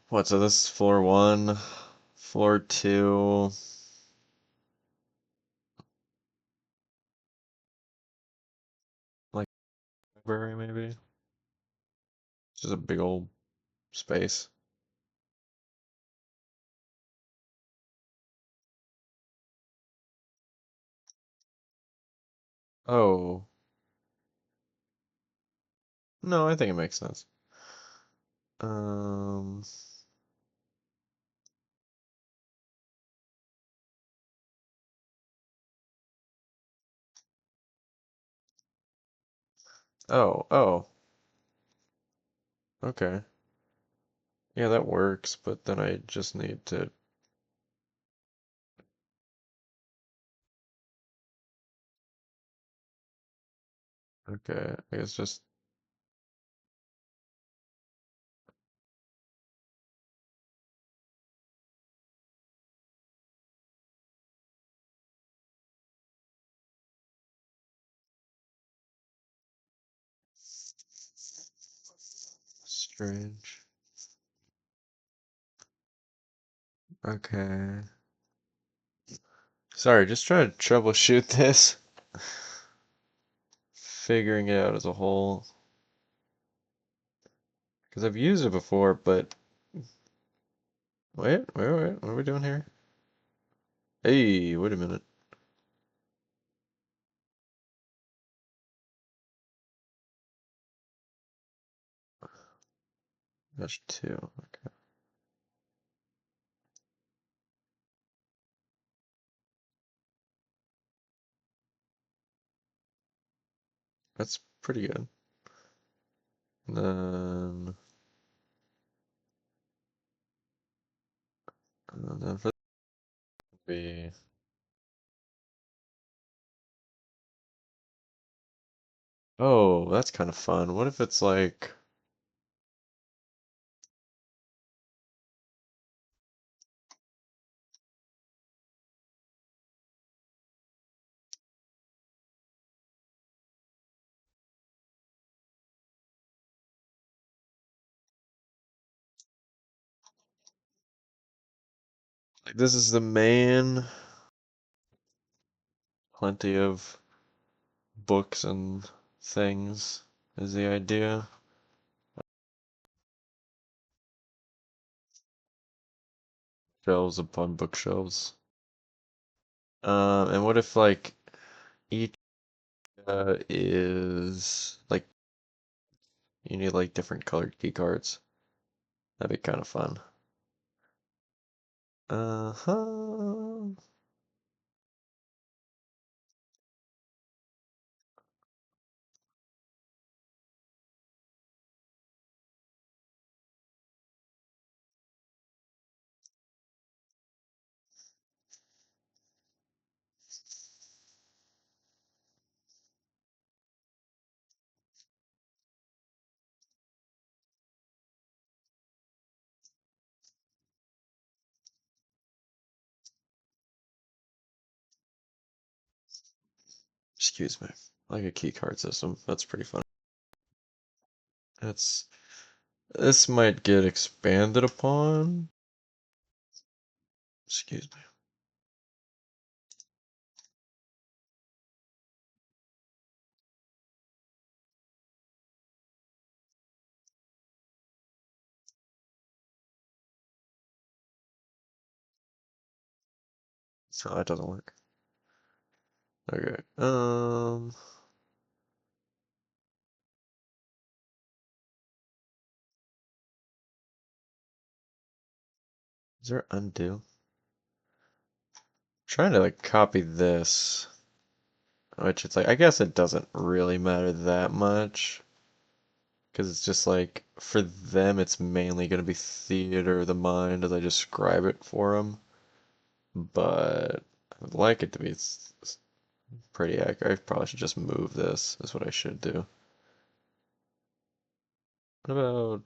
A: what? So this is floor one, floor two. Like library maybe? Just a big old space. Oh, no, I think it makes sense. Um, oh, okay. Yeah, that works, but then I just need to, okay, I guess just strange. Okay. Sorry, just trying to troubleshoot this. Figuring it out as a whole. Because I've used it before, but wait, what are we doing here? Hey, wait a minute. That's two. Okay. That's pretty good. And then for be oh, that's kind of fun. What if it's like Like this is the main. Plenty of books and things is the idea. Shelves upon bookshelves. And what if like each is like you need like different colored key cards? That'd be kind of fun. Uh-huh. Excuse me. Like a key card system. That's pretty fun. That's this might get expanded upon. Excuse me. So that doesn't work. Okay. Is there undo? Trying to like copy this, which it's like I guess it doesn't really matter that much because it's just like for them it's mainly going to be theater of the mind as I describe it for them, but I would like it to be pretty accurate. I probably should just move this is what I should do. What about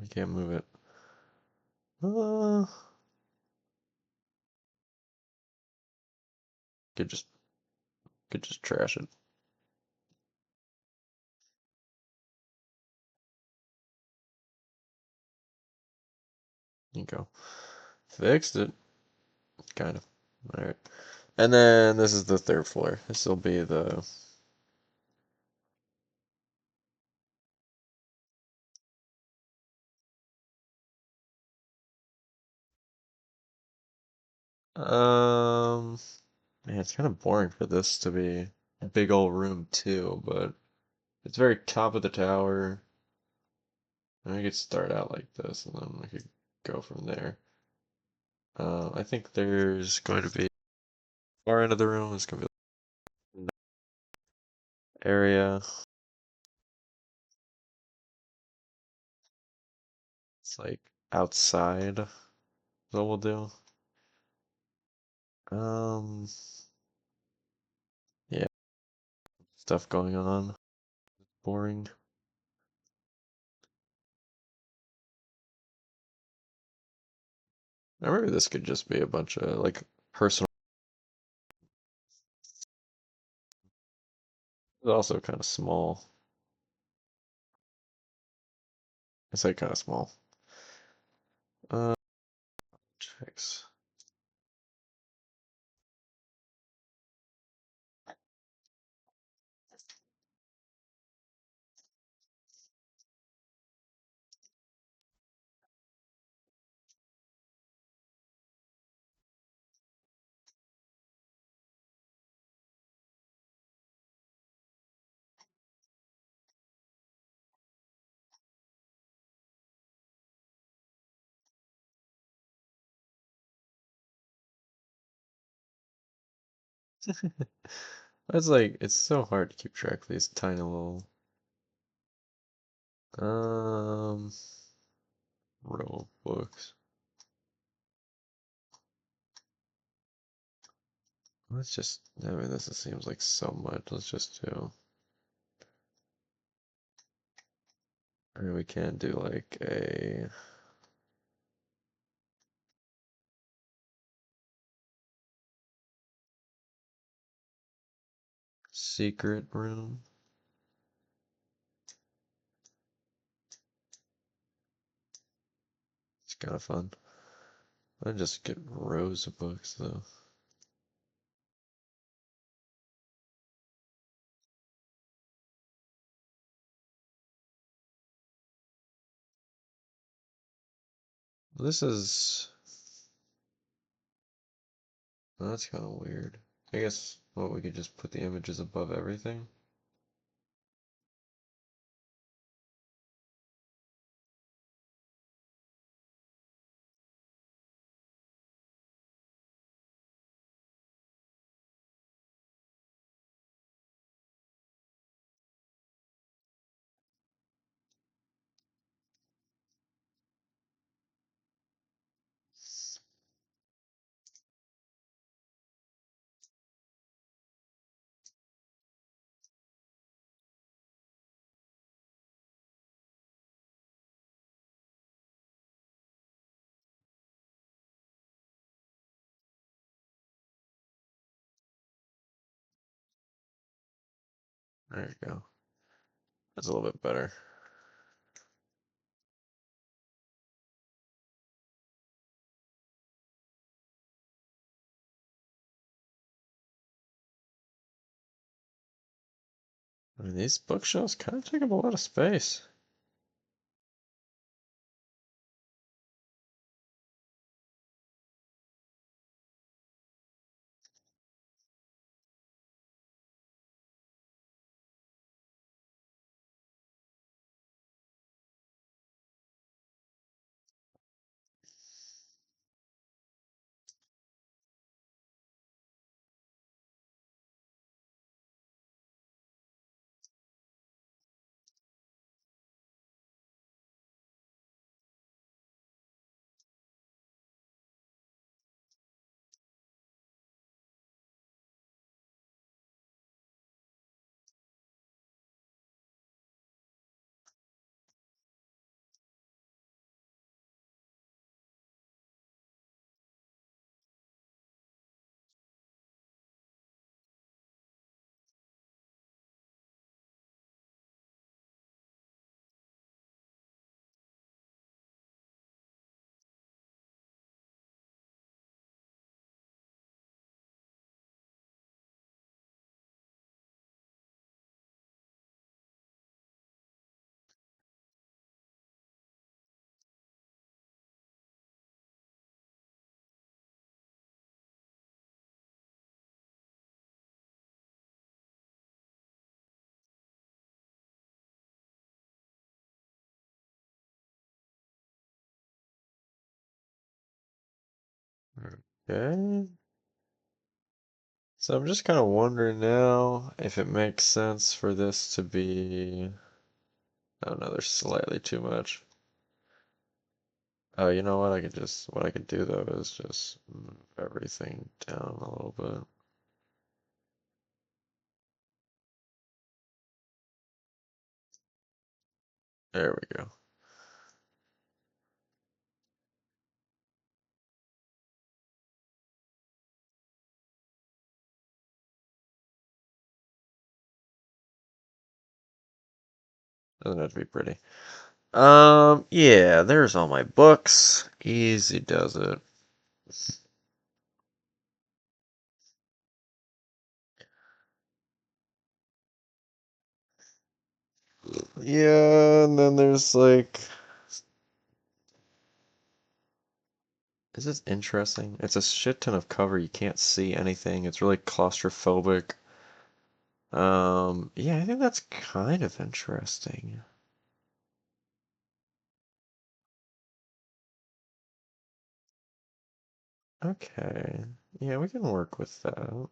A: I can't move it. Uh, could just could just trash it. There you go. Fixed it. Kind of. All right. And then this is the third floor. This will be the um man, it's kind of boring for this to be a big old room too, but it's very top of the tower. And we could start out like this and then we could go from there. I think there's going to be far end of the room is going to be area. It's like outside is what we'll do. Um yeah, stuff going on. Boring. Or maybe this could just be a bunch of like personal. It's also kind of small. It's like kind of small. Uh, checks. It's like it's so hard to keep track of these tiny little um row of books. Let's just I mean this seems like so much. Let's just do I mean we can do like a secret room. kind of fun. I just get rows of books though. This is that's kind of weird. I guess what we could just put the images above everything. There you go. That's a little bit better. I mean, these bookshelves kind of take up a lot of space. Okay. So I'm just kind of wondering now if it makes sense for this to be. Oh no, there's slightly too much. Oh, you know what? What I could do though is just move everything down a little bit. There we go. Doesn't have to be pretty. Yeah, there's all my books. Easy does it. Yeah, and then there's like, this is interesting. It's a shit ton of cover. You can't see anything. It's really claustrophobic. Yeah, I think that's kind of interesting. Okay. Yeah, we can work with that.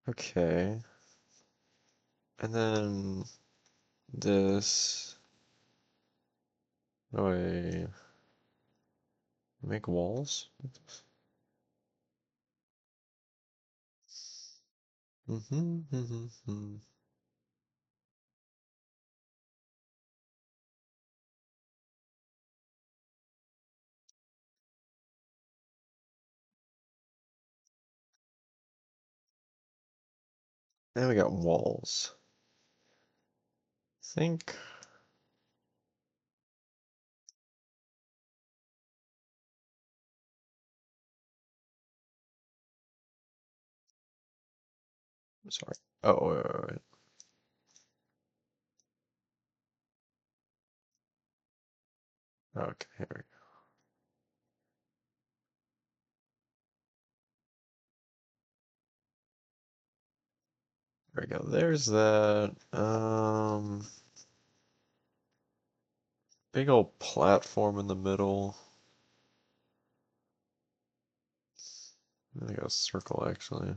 A: Okay. And then this. Oh, I make walls? Mm-hmm, mm-hmm. Now we got walls. Think. Sorry. Oh, wait. Okay, here we go. There we go. There's that. Big old platform in the middle. I got a circle actually.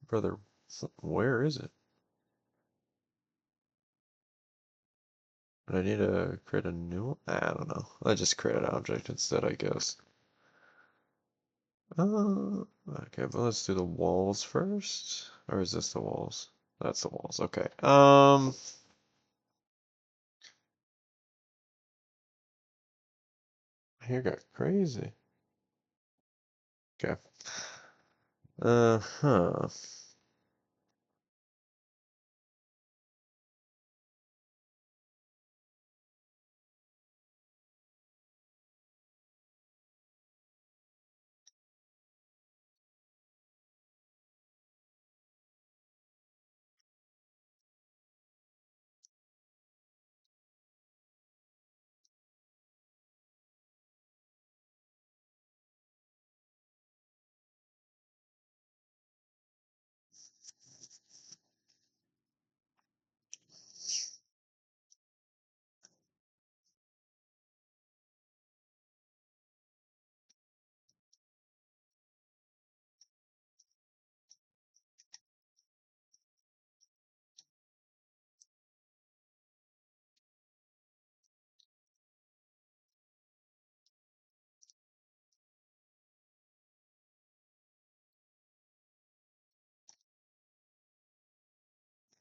A: Brother, where is it? Do I need to create a new one? I don't know. I just create an object instead, I guess. Okay, but let's do the walls first. Or is this the walls? That's the walls. Okay. Here got crazy. Okay. Huh.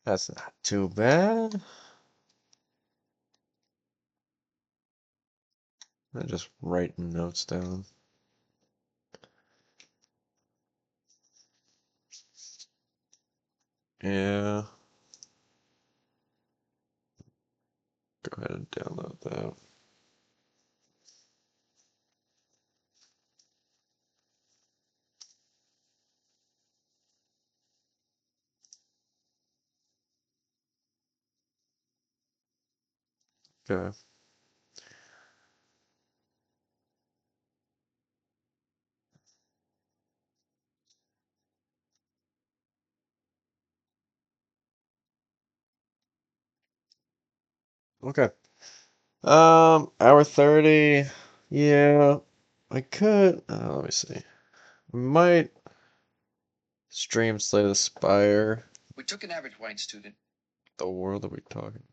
A: That's not too bad. I'm just writing notes down. Yeah. Go ahead and download that. Okay. Okay. Hour 30. Yeah. I could. Let me see. Might stream Slay the Spire.
B: We took an average white student.
A: The world are we talking?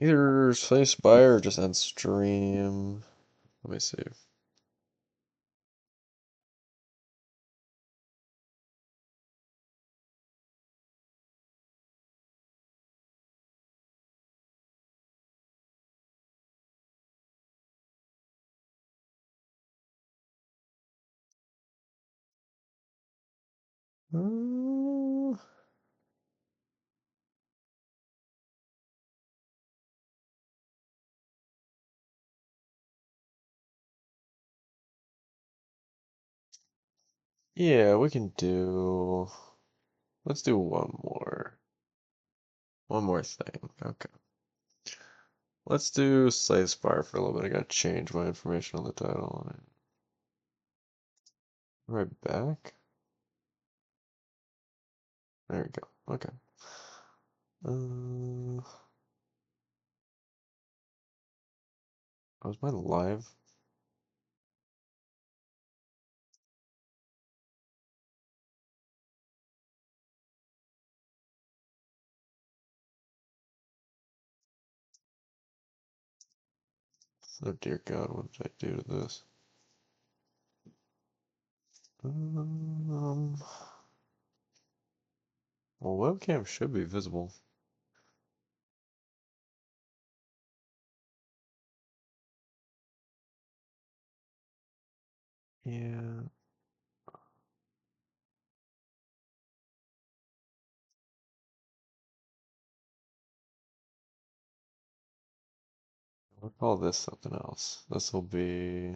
A: Either Slay the Spire or just end stream. Let me see. Uh, yeah, we can do. Let's do one more. One more thing. Okay. Let's do Slay the Spire for a little bit. I gotta change my information on the title. Right back. There we go. Okay. Was mine live? Oh dear God, what did I do to this? Um, Well, webcam should be visible. Yeah. We'll call this something else. This will be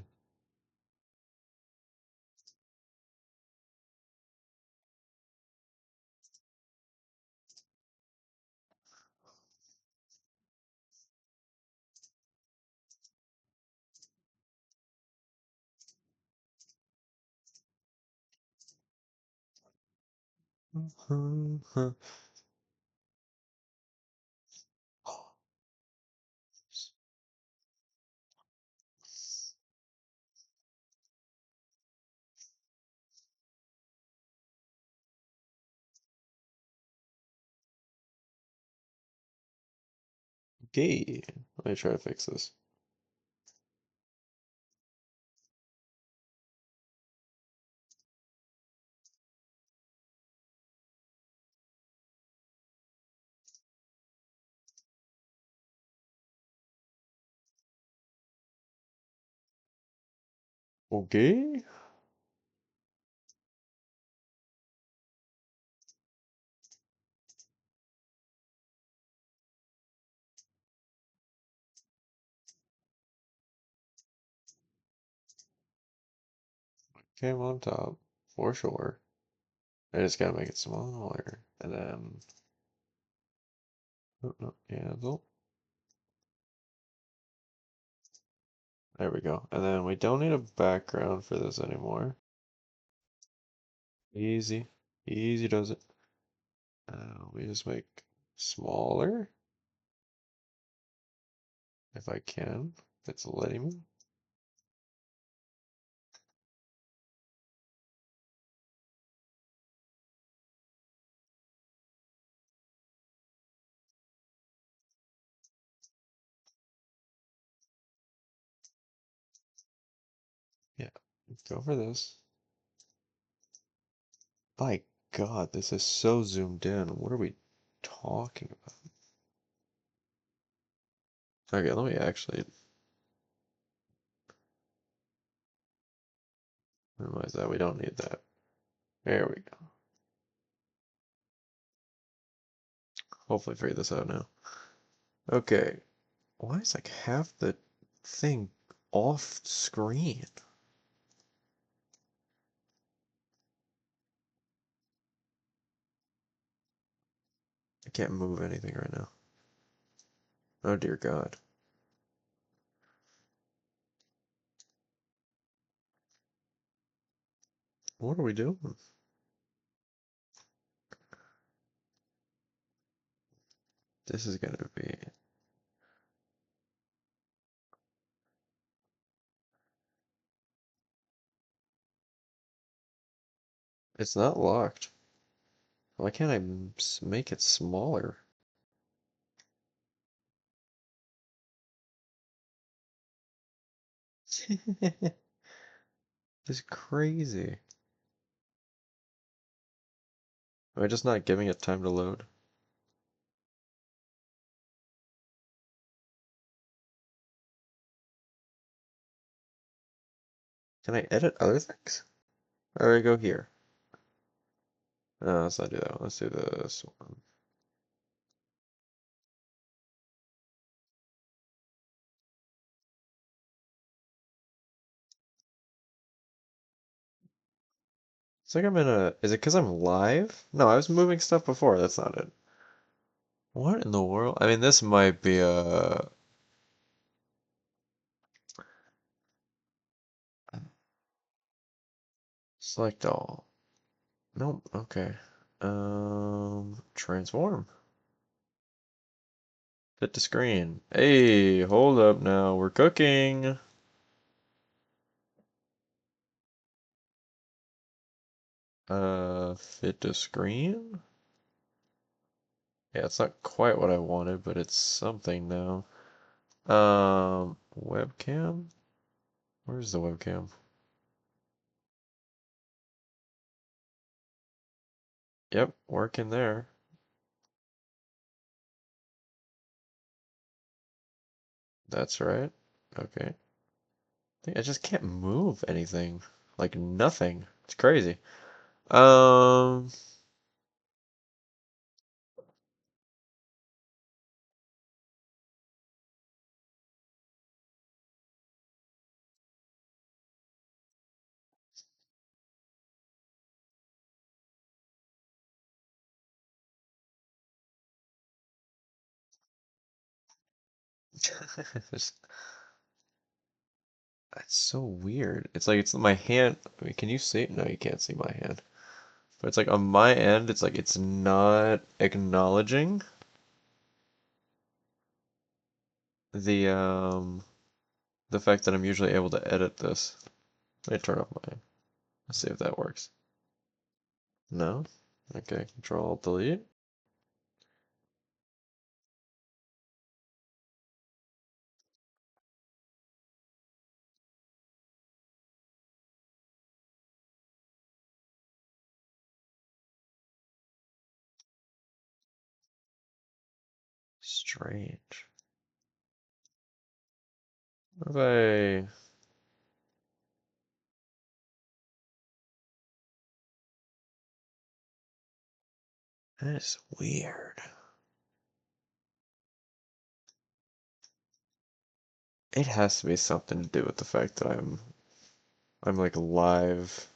A: okay. Let me try to fix this. Okay. Came on top for sure. I just gotta make it smaller, and then oh, no, cancel. There we go. And then we don't need a background for this anymore. Easy, easy does it. We just make smaller if I can. If it's letting me. Yeah, go for this. My God, this is so zoomed in. What are we talking about? Okay, let me actually minimize that. We don't need that. There we go. Hopefully figure this out now. Okay. Why is like half the thing off screen? I can't move anything right now. Oh dear God. What are we doing? This is gonna be... It's not locked. Why can't I make it smaller? It's crazy. Am I just not giving it time to load? Can I edit other things? Or I go here? No, let's not do that one. Let's do this one. It's like I'm in a... Is it because I'm live? No, I was moving stuff before. That's not it. What in the world? I mean, this might be a... Select all. Nope, okay. Transform. Fit to screen. Hey, hold up now. We're cooking. Fit to screen? Yeah, it's not quite what I wanted, but it's something now. Webcam? Where's the webcam? Yep, working there. That's right. Okay. I just can't move anything. Like nothing. It's crazy. Um, it's That's so weird. It's like it's my hand. I mean, can you see? No, you can't see my hand. But it's like on my end, it's like it's not acknowledging the the fact that I'm usually able to edit this. Let me turn off my. Let's see if that works. No? Okay, Control Delete. Strange. What if I That is weird. It has to be something to do with the fact that I'm like live.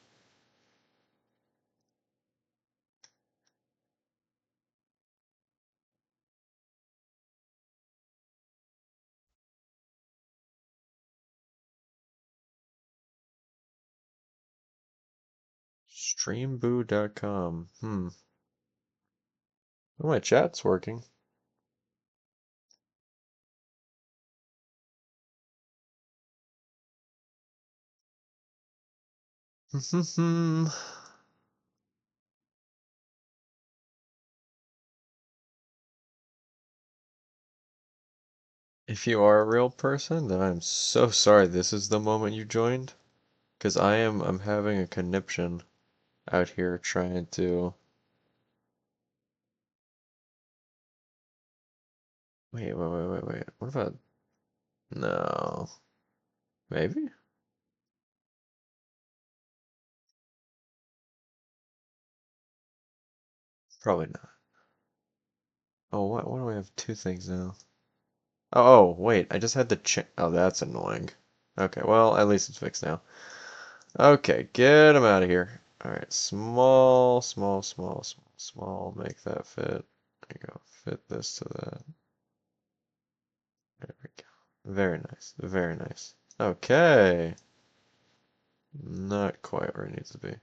A: Streamboo.com. Well, my chat's working. If you are a real person, then I'm so sorry this is the moment you joined. Because I'm having a conniption out here trying to. Wait. What about. No. Maybe? Probably not. Oh, why do I have two things now? Wait, I just had to check. Oh, that's annoying. Okay, well, at least it's fixed now. Okay, get him out of here. Alright, small, make that fit. There you go, fit this to that. There we go. Very nice, very nice. Okay, not quite where it needs to be.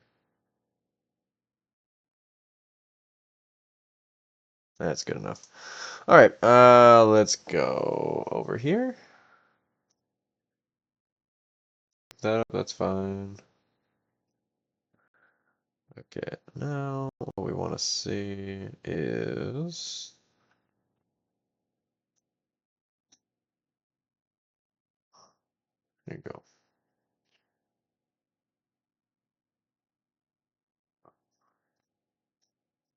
A: That's good enough. Alright, let's go over here. That's fine. Okay, now what we want to see is there you go.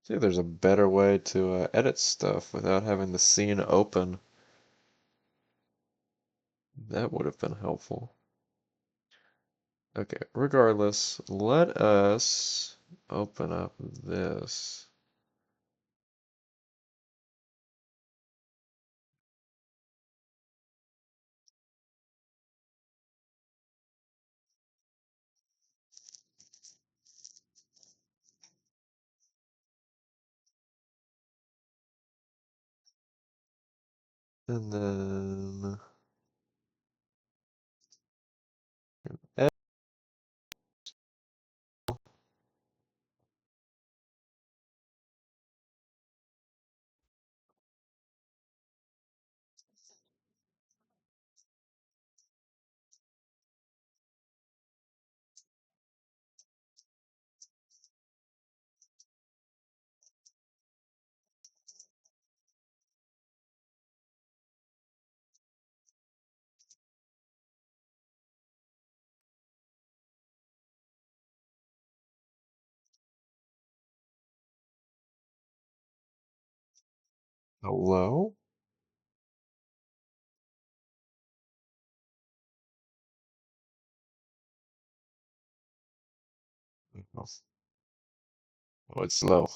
A: See if there's a better way to edit stuff without having the scene open. That would have been helpful. Okay, regardless, let us open up this. And then edit. Hello? Oh, oh, it's slow.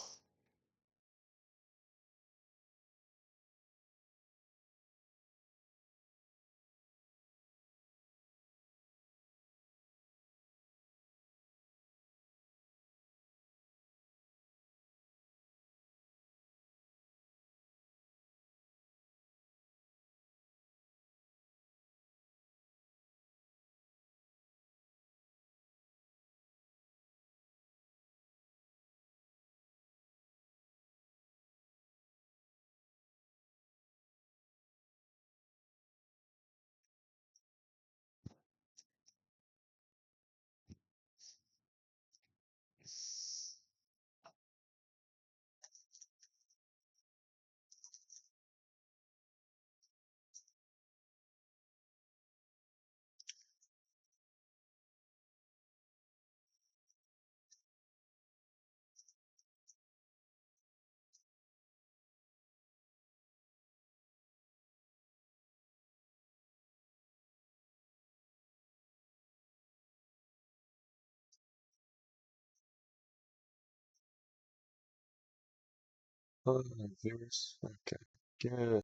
A: Oh, viewers. Okay, good.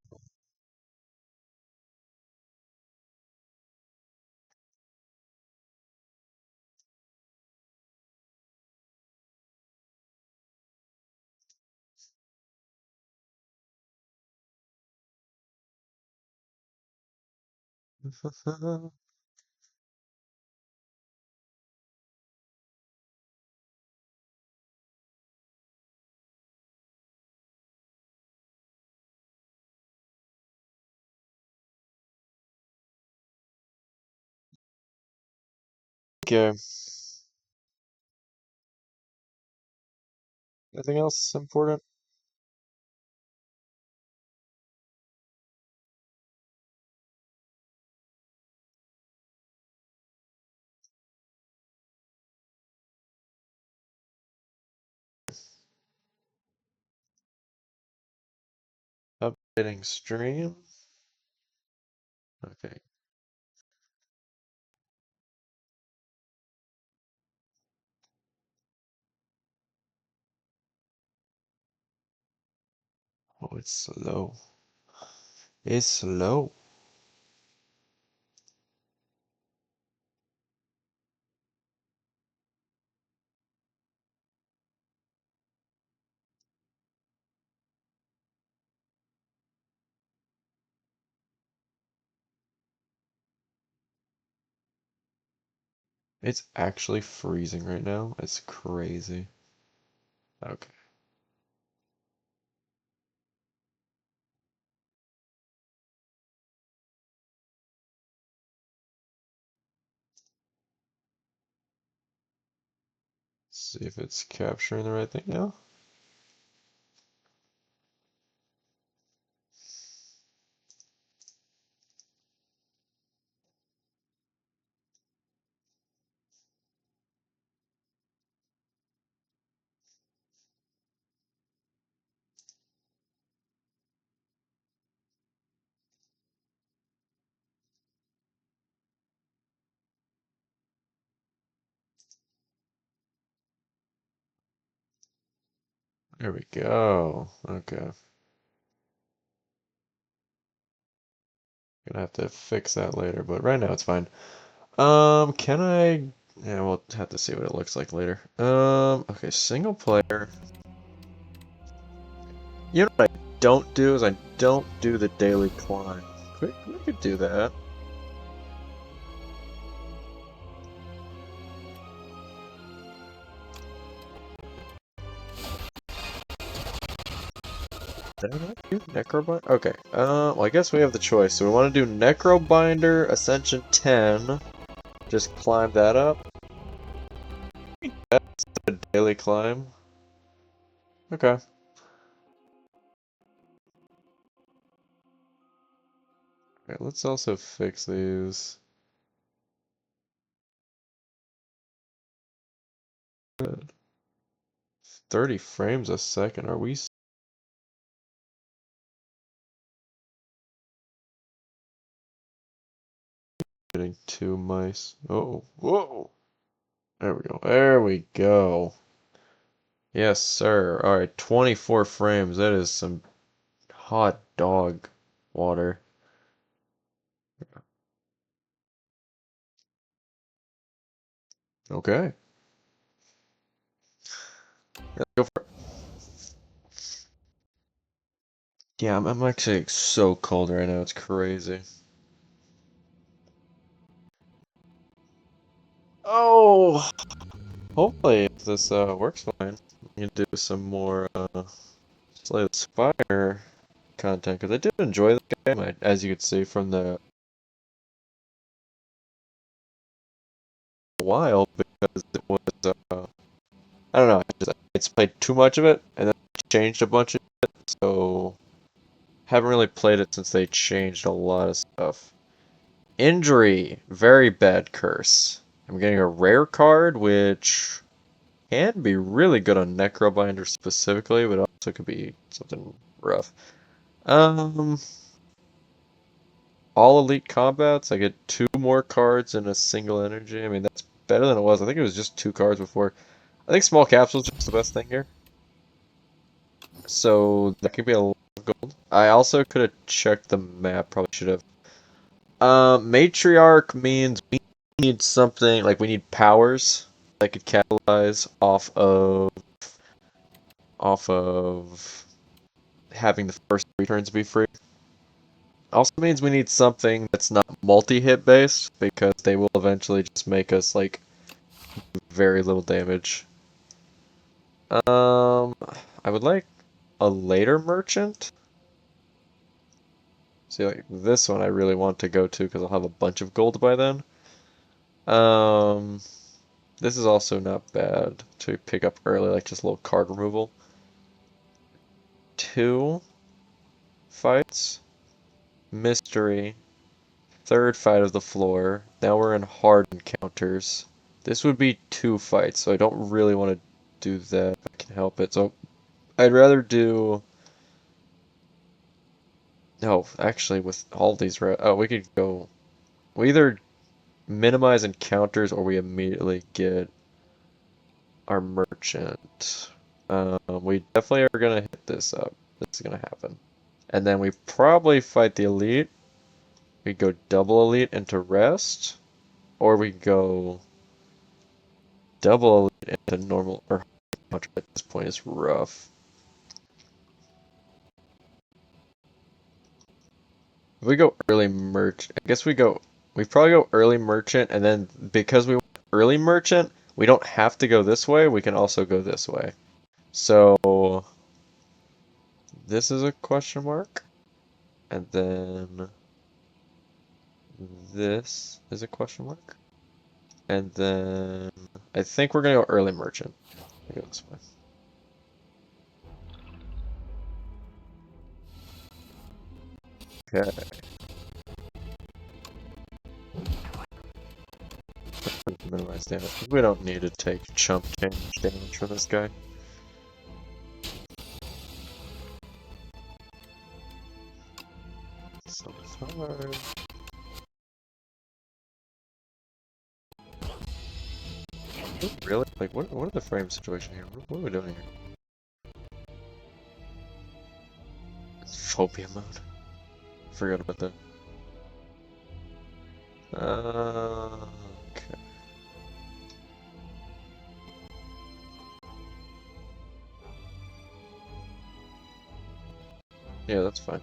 A: Okay. Anything else important? Updating stream. Okay. Oh, it's slow. It's slow. It's actually freezing right now. It's crazy. Okay. See if it's capturing the right thing now. There we go. Okay. Gonna have to fix that later, but right now it's fine. Can I? Yeah, we'll have to see what it looks like later. Okay, single player. You know what I don't do is I don't do the daily climb. We could do that. Did I not do Necrobinder? Okay, well I guess we have the choice. So we want to do Necrobinder Ascension 10. Just climb that up. That's the daily climb. Okay. Alright, let's also fix these. 30 frames a second. Are we getting two mice? Oh, whoa. There we go. There we go. Yes, sir. Alright, 24 frames. That is some hot dog water. Okay. Let's go for it. Yeah, I'm actually so cold right now. It's crazy. Oh, hopefully this works fine. We can do some more Slay the Spire content because I did enjoy the game, as you could see from the while because it was I don't know, it's played too much of it and then changed a bunch of it, so haven't really played it since they changed a lot of stuff. Injury, very bad curse. I'm getting a rare card, which can be really good on Necrobinder specifically, but also could be something rough. Um, all elite combats, I get 2 more cards in a single energy. I mean, that's better than it was. I think it was just 2 cards before. I think small capsules is the best thing here. So that could be a lot of gold. I also could have checked the map, probably should have. Matriarch means we need something, like we need powers that could capitalize off of having the first 3 turns be free. Also means we need something that's not multi-hit based because they will eventually just make us like very little damage. Um, I would like a later merchant. See, like this one I really want to go to because I'll have a bunch of gold by then. Um, this is also not bad to pick up early, like just a little card removal. 2 fights, mystery, 3rd fight of the floor. Now we're in hard encounters. This would be 2 fights, so I don't really want to do that if I can help it. So I'd rather do. No, actually, with all these, oh, we could go. We either minimize encounters or we immediately get our merchant. We definitely are gonna hit this up. This is gonna happen. And then we probably fight the elite. We go double elite into rest, or we go double elite into normal or counter at this point is rough. If we go early merchant, I guess we probably go early merchant, and then because we went early merchant, we don't have to go this way, we can also go this way. So this is a question mark, and then this is a question mark, and then I think we're gonna go early merchant. Go this way. Okay. Minimize damage. We don't need to take chump change damage from this guy. So far. Really? Like, what are the frame situation here? What are we doing here? It's phobia mode. Forgot about that. Okay. Yeah, that's fine.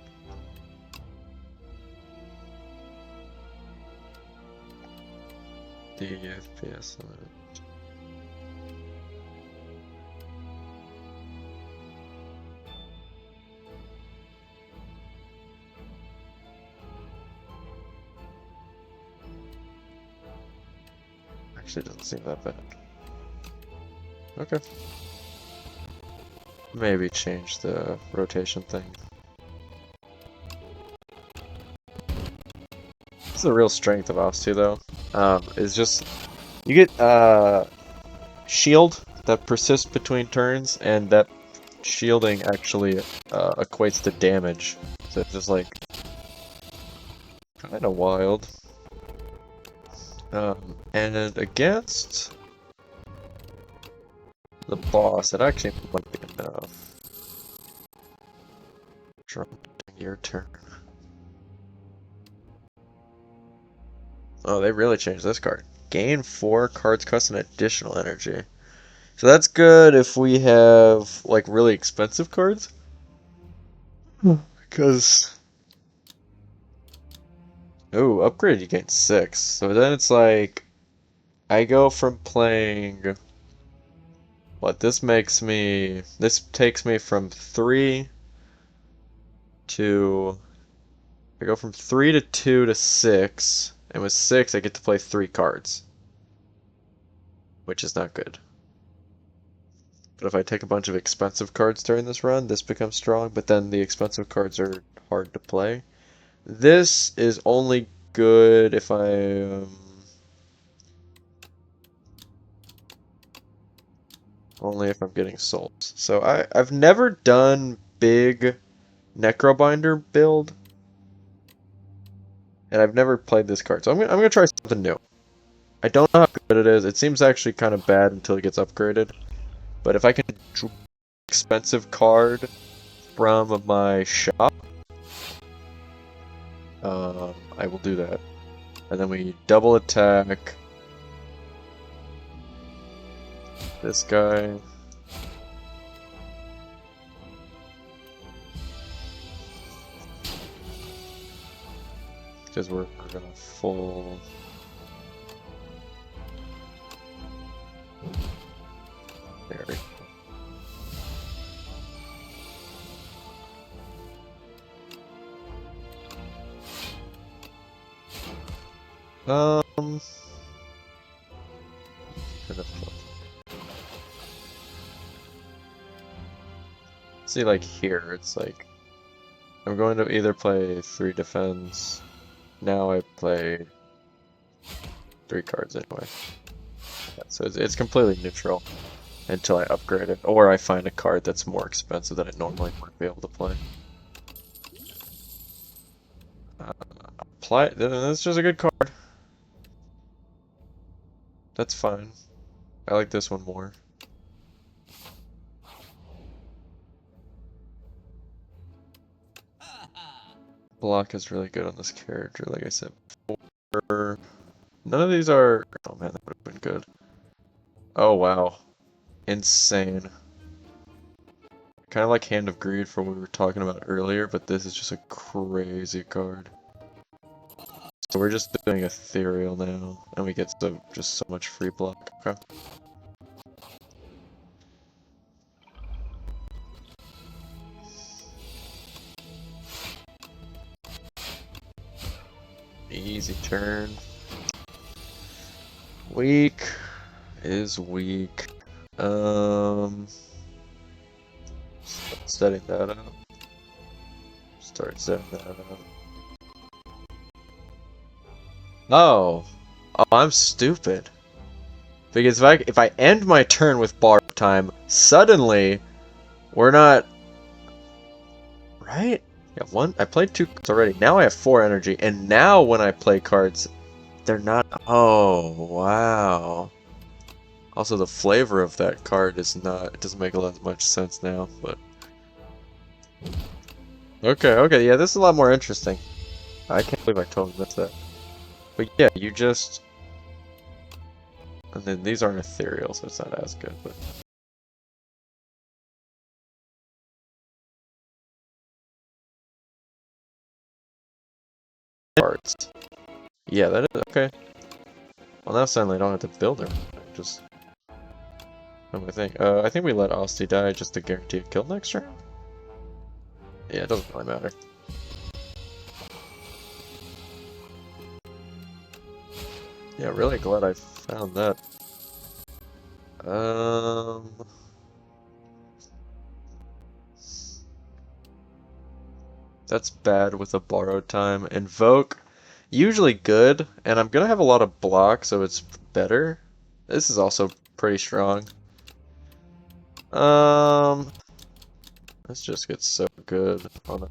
A: The FPS on it. Actually, doesn't seem that bad. Okay. Maybe change the rotation thing. This is the real strength of Ops 2 though. Is just you get shield that persists between turns, and that shielding actually equates to damage. So it's just like kind of wild. And against the boss, it actually might be enough. Drop your turn. Oh, they really changed this card. Gain 4 cards cost an additional energy. So that's good if we have like really expensive cards. Because oh, upgrade you gain 6. So then it's like I go from playing what this takes me from 3 to I go from 3 to 2 to 6, and with 6 I get to play 3 cards, which is not good. But if I take a bunch of expensive cards during this run, this becomes strong, but then the expensive cards are hard to play. This is only good if only if I'm getting souls. So I've never done big Necrobinder build, and I've never played this card, so I'm gonna try something new. I don't know how good it is. It seems actually kind of bad until it gets upgraded. But if I can draw an expensive card from my shop, I will do that. And then we double attack this guy. Because we're gonna full. There we go. Kind of see, like here, it's like I'm going to either play 3 defense. Now I play 3 cards anyway. Yeah, so it's completely neutral until I upgrade it, or I find a card that's more expensive than I normally would be able to play. Apply. That's just a good card. That's fine. I like this one more. Block is really good on this character, like I said before. None of these are. Oh man, that would have been good. Oh wow. Insane. Kind of like Hand of Greed from what we were talking about earlier, but this is just a crazy card. So we're just doing Ethereal now, and we get just so much free block. Okay. Easy turn. Weak is weak. Setting that up. Start setting that up. Oh, I'm stupid. Because if I end my turn with bar time, suddenly we're not right. Yeah, one. I played 2 cards already. Now I have 4 energy, and now when I play cards, they're not. Oh wow. Also, the flavor of that card is not. It doesn't make a lot much sense now, but. Okay, yeah, this is a lot more interesting. I can't believe I totally missed that. But yeah, you just... And then these aren't ethereal, so it's not as good, but... Parts. Yeah, that is... Okay. Well, now suddenly I don't have to build them. Just... I think we let Osti die just to guarantee a kill next turn? Yeah, it doesn't really matter. Yeah, really glad I found that. That's bad with a borrowed time. Invoke, usually good, and I'm gonna have a lot of block, so it's better. This is also pretty strong. This just gets so good on a...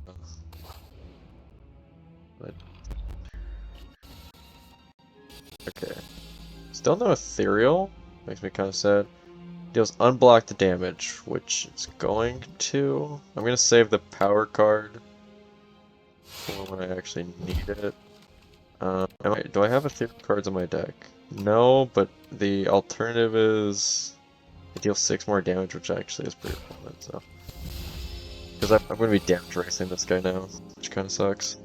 A: Okay. Still no ethereal. Makes me kind of sad. Deals unblocked damage, which it's going to. I'm gonna save the power card for when I actually need it. Do I have ethereal cards on my deck? No, but the alternative is it deals 6 more damage, which actually is pretty important, so. Because I'm going to be damage racing this guy now, which kind of sucks.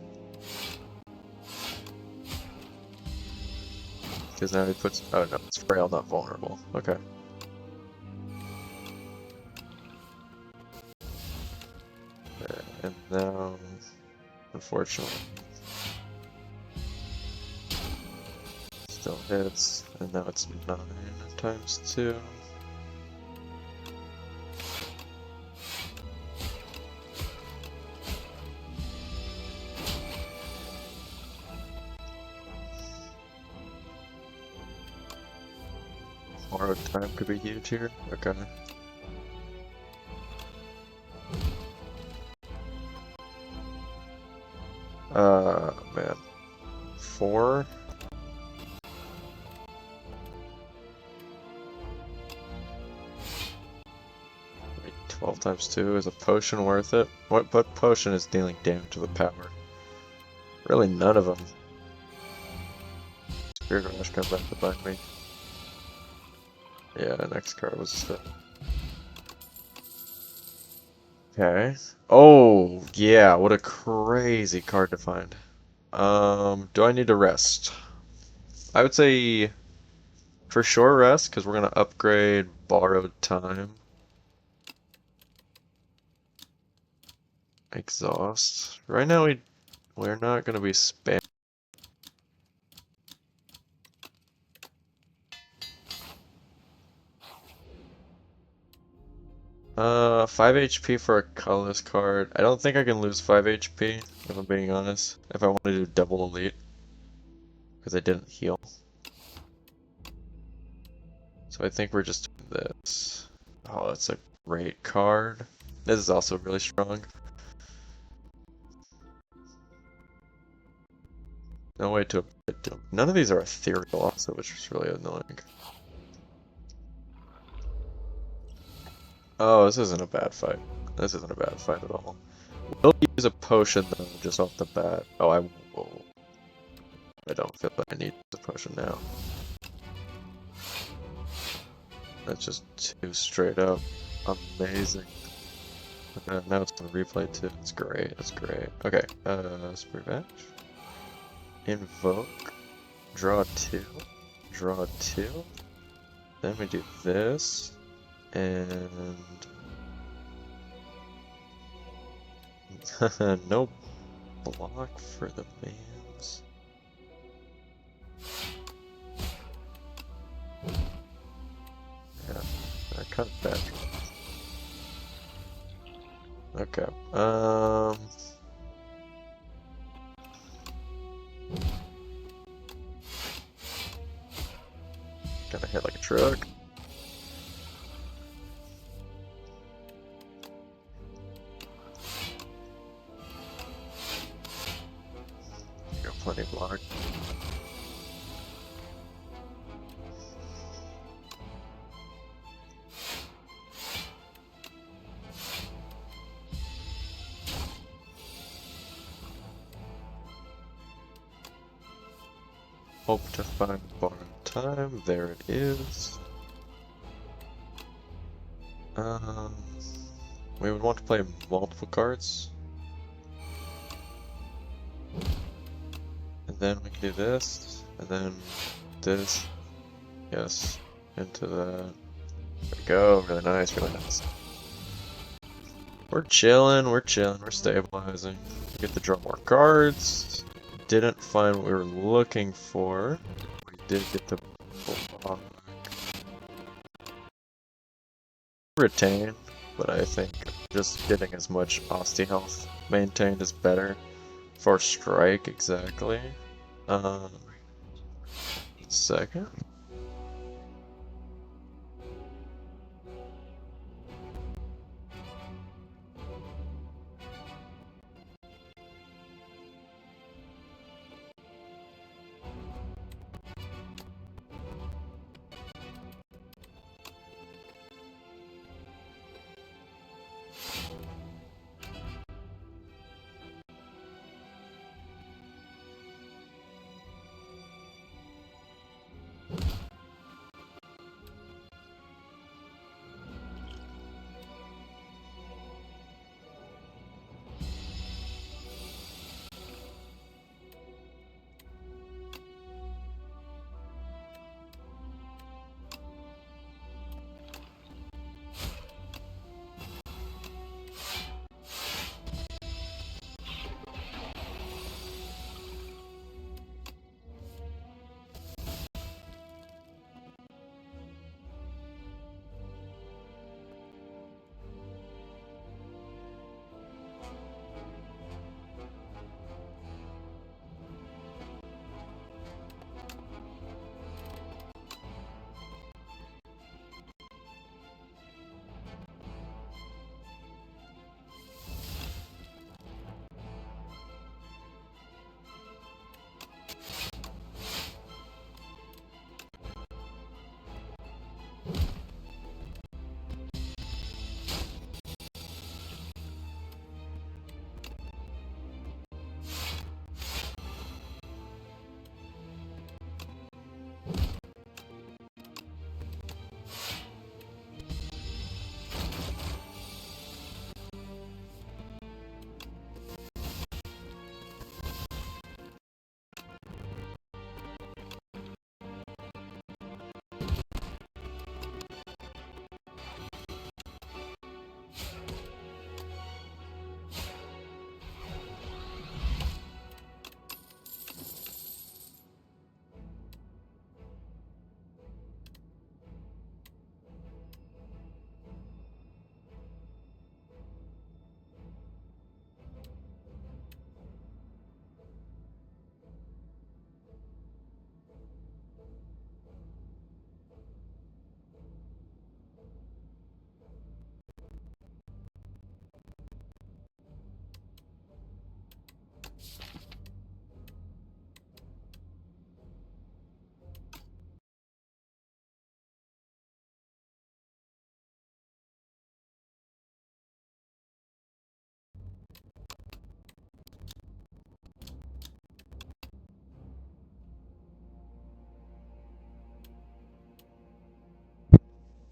A: Because now he puts. Oh no, it's frail, not vulnerable. Okay. And now, unfortunately, still hits, and now it's 9 times 2. Borrowed time could be huge here. Okay. Man. 4? Wait, 12 times 2? Is a potion worth it? What potion is dealing damage to the power? Really none of them. Spirit Rush comes back to bite me. Yeah, next card was just okay. Oh, yeah, what a crazy card to find. Do I need to rest? I would say for sure rest, because we're gonna upgrade borrowed time. Exhaust. Right now we're not gonna be spam. 5 HP for a colorless card. I don't think I can lose 5 HP, if I'm being honest, if I want to do double elite, because I didn't heal. So I think we're just doing this. Oh, that's a great card. This is also really strong. No way to avoid them. None of these are ethereal also, which is really annoying. Oh, this isn't a bad fight. This isn't a bad fight at all. We'll use a potion though, just off the bat. Oh, I will. I don't feel like I need the potion now. That's just too straight up amazing. Now it's gonna replay too. It's great. It's great. Okay. Spirit Match. Invoke. Draw 2. Draw 2. Then we do this. And no block for the mans. Yeah, I kind of bad. Okay. Gonna hit like a truck. Got plenty of block. Hope to find borrowed time. There it is. We would want to play multiple cards. And then we can do this, and then this. Yes, into that. There we go. Really nice, really nice. We're chilling, we're stabilizing. We get to draw more cards. Didn't find what we were looking for. We did get to block. Retain, but I think just getting as much Osti health maintained is better. For strike, exactly. Second.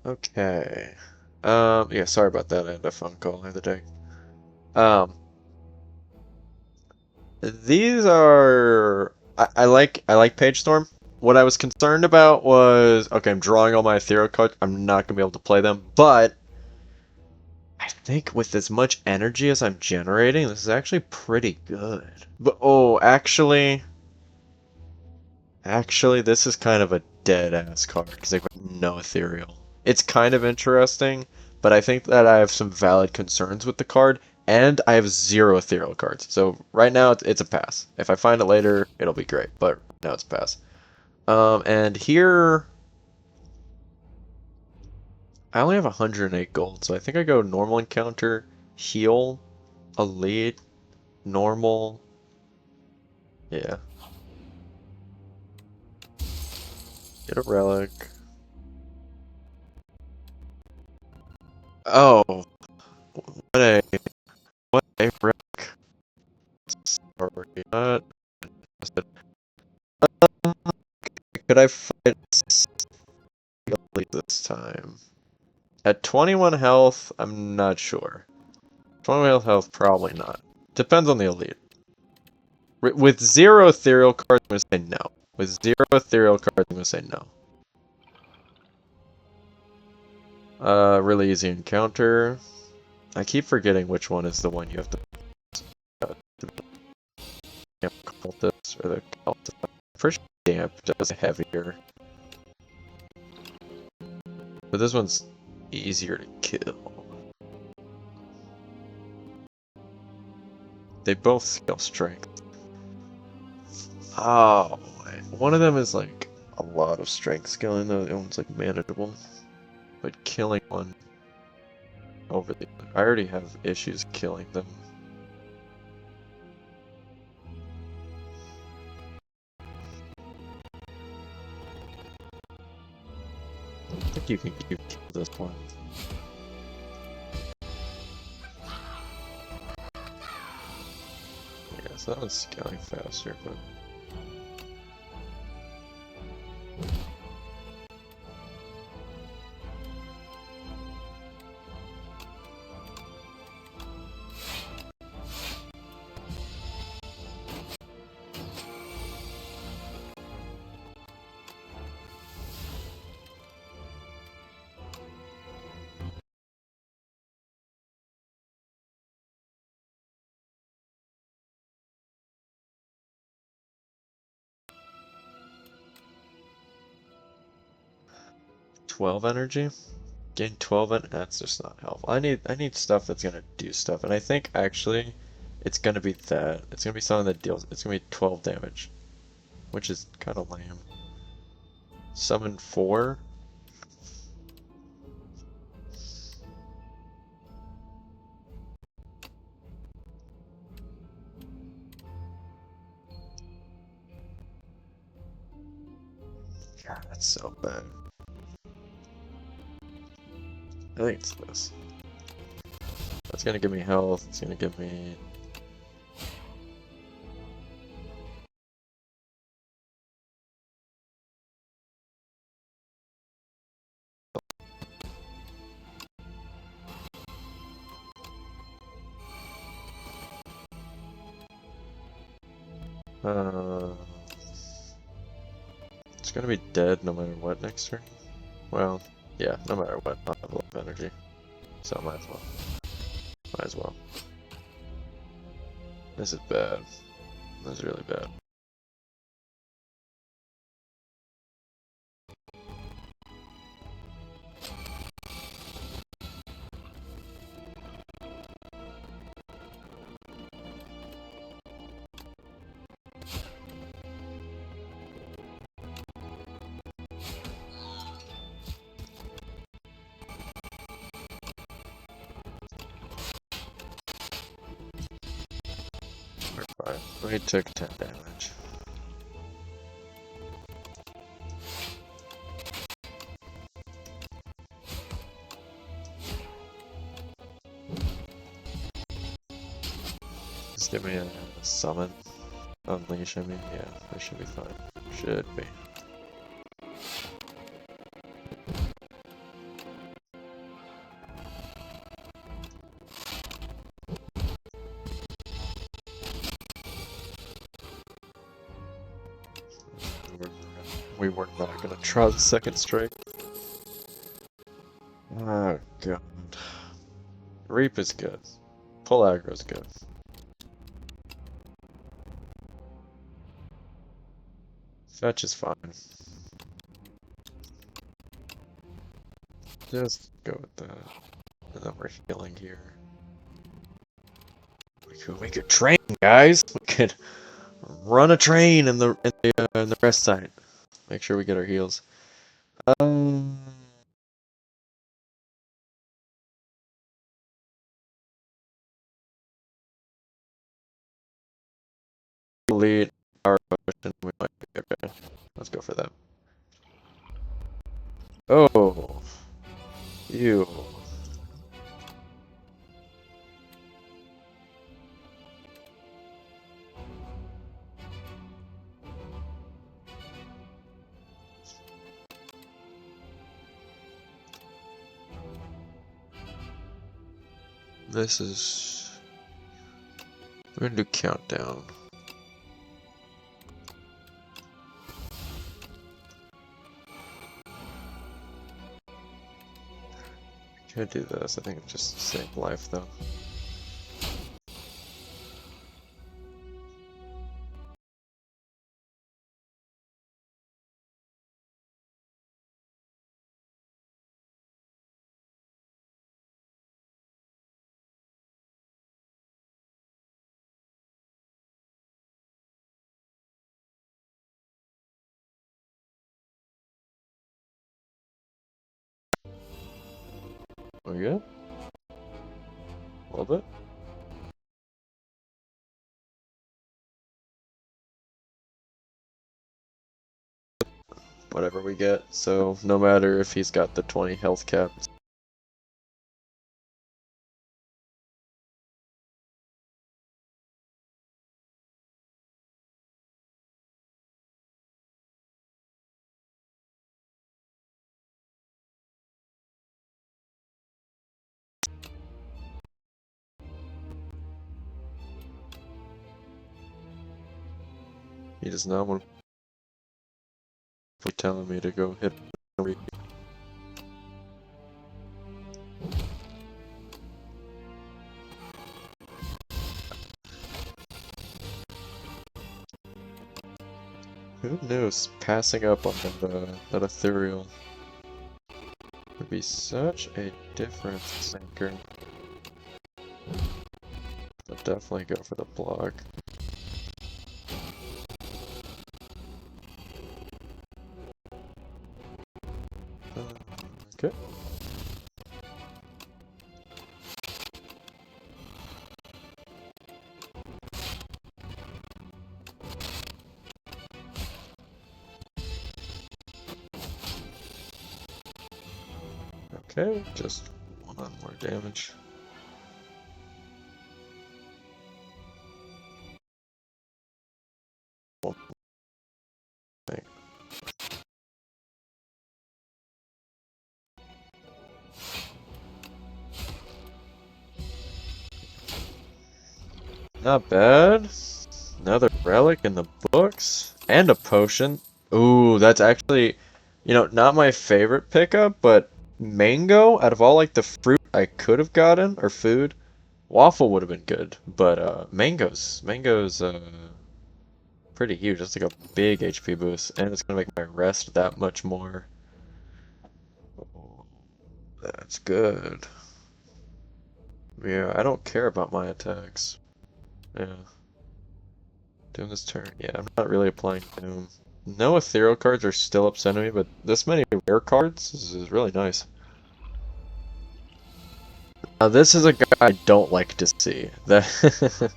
A: Okay. Yeah, sorry about that. I had a phone call the other day. Um, these are I like Page Storm. What I was concerned about was okay, I'm drawing all my ethereal cards. I'm not gonna be able to play them, but I think with as much energy as I'm generating, this is actually pretty good. But oh, actually, this is kind of a dead ass card because I got no ethereal. It's kind of interesting, but I think that I have some valid concerns with the card, and I have zero ethereal cards. So right now it's a pass. If I find it later, it'll be great, but now it's a pass. And here I only have 108 gold, so I think I go normal encounter, heal, elite, normal. Yeah, get a relic. Oh, what a relic. Sorry. Could I fight elite this time? At 21 health, I'm not sure. 21 health, probably not. Depends on the elite. With zero ethereal cards, I'm gonna say no. With zero ethereal cards, I'm gonna say no. Really easy encounter. I keep forgetting which one is the one you have to cultist or the cultist. First damp does heavier, but this one's easier to kill. They both skill strength. Oh, one of them is like a lot of strength scaling, though the other one's like manageable. But killing one over the other, I already have issues killing them. I think you can kill this one. Yeah, so that one's scaling faster, but 12 energy? Gain 12 and that's just not helpful. I need stuff that's gonna do stuff, and I think actually it's gonna be that. It's gonna be something that deals. It's gonna be 12 damage, which is kind of lame. Summon 4. God, that's so bad. I think it's this. That's gonna give me health. It's gonna give me. Uh, it's gonna be dead no matter what next turn. Well, yeah, no matter what, I'll have a lot of energy. So might as well. Might as well. This is bad. This is really bad. We're fine. We took 10 damage. Just give me a summon. Unleash, I mean, yeah, that should be fine. Should be. we were not gonna try the second strike. Oh god. Reap is good. Pull aggro is good. Fetch is fine. Just go with that. And then we're healing here. We could make a train, guys! We could run a train in the rest side. Make sure we get our heals. Lead our potion, we might be okay. Let's go for that. Oh, you. This is. We're gonna do countdown. Could do this. I think it just save life though. We good? A little bit? Whatever we get. So no matter if he's got the 20 health cap. He does not want to be telling me to go hit. Who knew passing up on that ethereal would be such a difference maker. But definitely go for the block. Okay. Okay, just one more damage. One thing. Not bad. Another relic in the books. And a potion. Ooh, that's actually, not my favorite pickup, but mango, out of all like the fruit I could have gotten, or food, waffle would have been good. But mango's pretty huge. That's like a big HP boost, and it's gonna make my rest that much more. Oh, that's good. Yeah, I don't care about my attacks. Yeah. Doom this turn. Yeah, I'm not really applying Doom. No ethereal cards are still upsetting me, but this many rare cards is really nice. Now this is a guy I don't like to see. That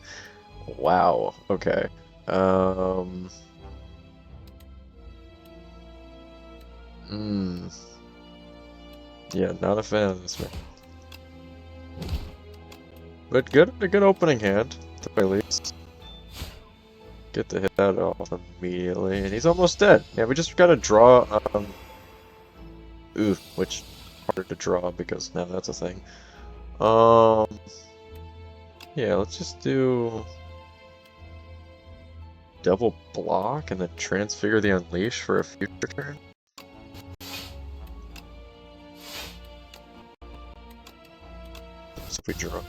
A: wow. Okay. Um. Hmm. Yeah, not a fan of this man. But a good opening hand, to at least. Get the hit that off immediately, and he's almost dead. Yeah, we just gotta draw, ooh, which harder to draw because now that's a thing. Yeah, let's just do double block and then transfigure the Unleash for a future turn? So we draw.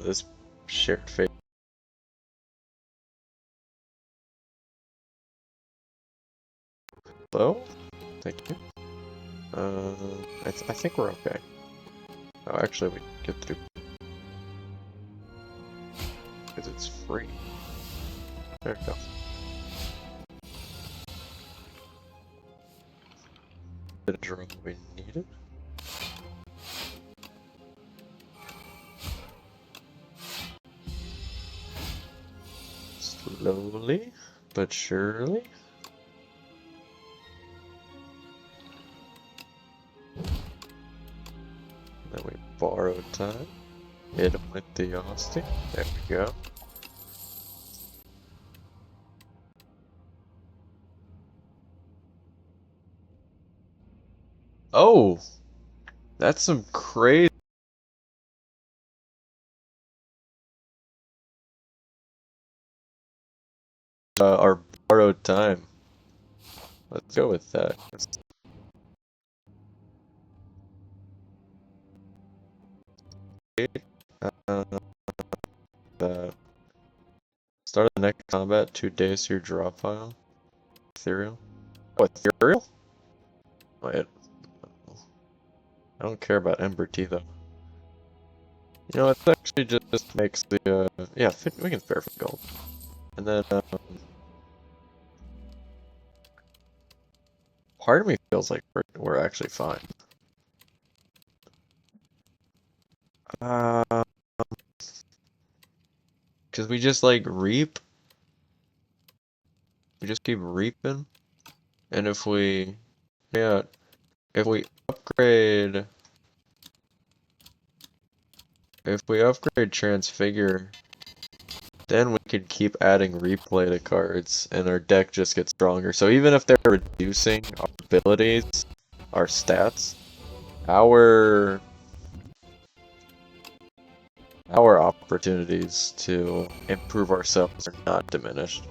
A: This shared fate. Hello? Thank you. I think we're okay. Oh, actually, we get to. Because it's free. There we go. Did it draw what we needed? Slowly, but surely. Then we borrow time. Hit him with the Austin. There we go. Oh! That's some crazy. Our borrowed time. Let's go with that. Uh, start of the next combat, 2 days to your draw pile. Ethereal. Oh, ethereal? Wait. I don't care about Ember Tea though. You know, it actually just makes the, yeah, we can spare for gold. And then, part of me feels like we're actually fine. Because we just like reap. We just keep reaping. And if we, yeah, if we upgrade, Transfigure, then we could keep adding replay to cards and our deck just gets stronger. So even if they're reducing our abilities, our stats, our opportunities to improve ourselves are not diminished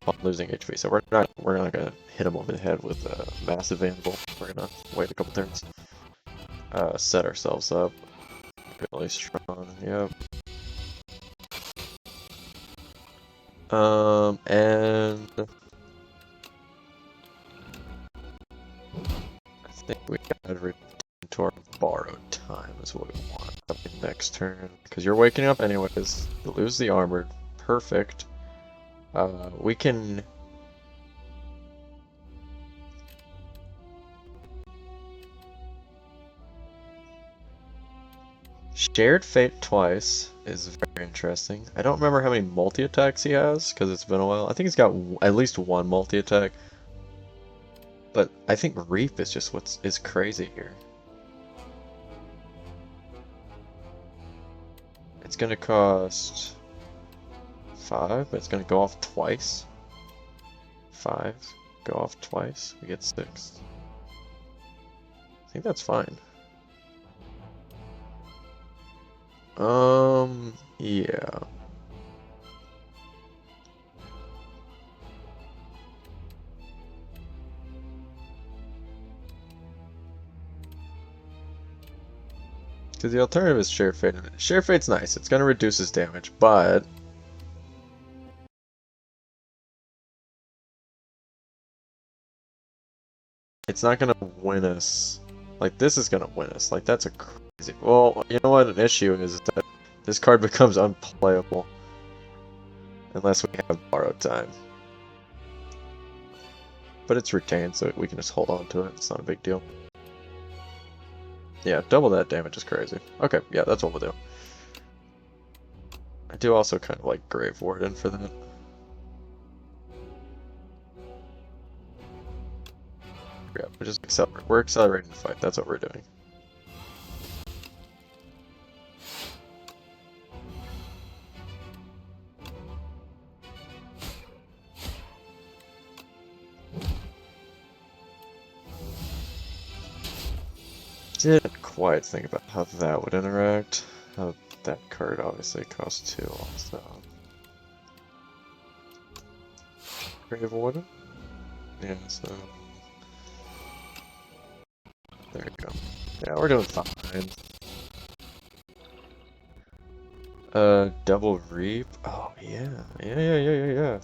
A: while losing HP. So we're not gonna hit them over the head with a massive anvil. We're gonna wait a couple turns, set ourselves up really strong. Yep. And I think we gotta return to our borrowed time is what we want. Next turn, because you're waking up anyways. You lose the armored. Perfect. We can. Shared Fate twice is very interesting. I don't remember how many multi-attacks he has, because it's been a while. I think he's got at least one multi-attack. But I think Reap is just what is crazy here. It's gonna cost 5, but it's gonna go off twice. 5, go off twice, we get 6. I think that's fine. Yeah. Because the alternative is Share Fate. Share Fate's nice. It's going to reduce his damage, but it's not going to win us. Like, this is going to win us. Like, that's a crazy... Well, you know what an issue is that this card becomes unplayable unless we have borrowed time. But it's retained, so we can just hold on to it. It's not a big deal. Yeah, double that damage is crazy. Okay, yeah, that's what we'll do. I do also kind of like Grave Warden for that. Yeah, we're accelerating the fight. That's what we're doing. didn't quite think about how that would interact. That card obviously costs 2 also. Grave Warden? Yeah, so... There you go. Yeah, we're doing fine. Double Reap? Oh, yeah. Yeah.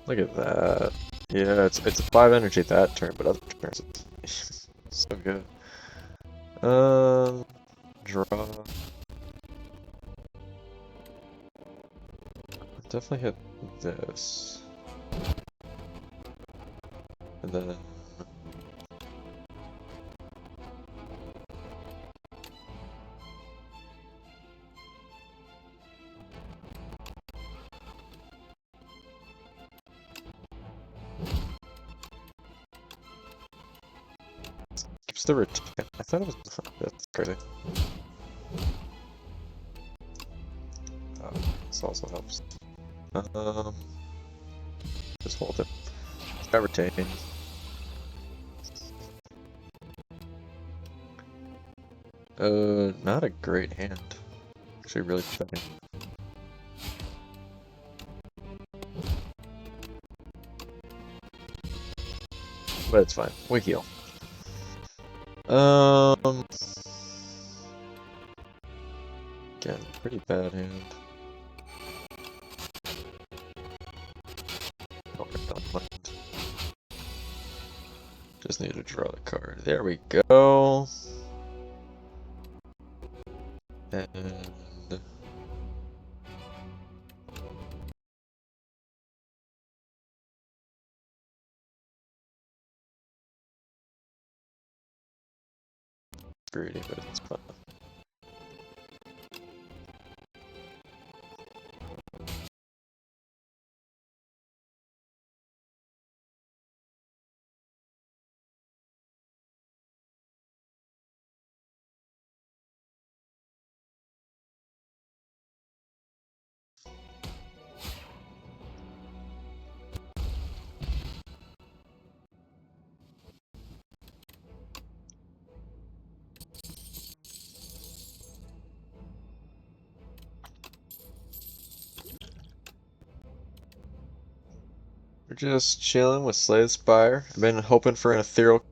A: Look at that. Yeah, it's a 5 energy that turn, but other turns it's so good. Draw. Definitely hit this. And then... Keeps the retain. I thought it was... That's crazy. This also helps. Um... Just hold it. Got retain. Not a great hand. Actually really pathetic. But it's fine. We heal. Again, pretty bad hand. Oh, I don't mind. Just need to draw the card. There we go. And greedy, but it's fun. We're just chilling with Slay the Spire. I've been hoping for an ethereal.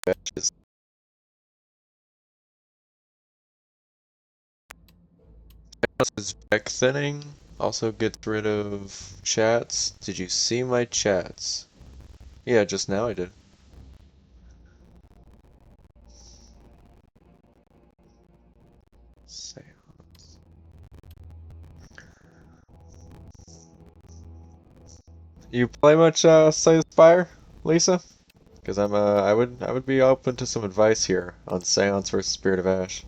A: Badges. This deck thinning also gets rid of chats. Did you see my chats? Yeah, just now I did. Seance. You play much Slay the Spire, Lisa? Because I would be open to some advice here on Seance versus Spirit of Ash.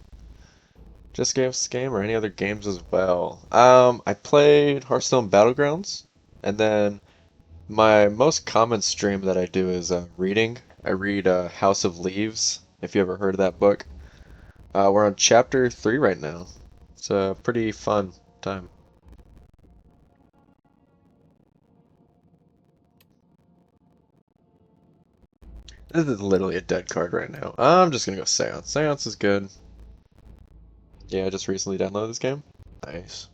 A: Just this game or any other games as well. I played Hearthstone Battlegrounds, and then my most common stream that I do is reading. I read House of Leaves, if you ever heard of that book. We're on chapter 3 right now. It's a pretty fun time. This is literally a dead card right now. I'm just gonna go Seance. Seance is good. Yeah, I just recently downloaded this game. Nice.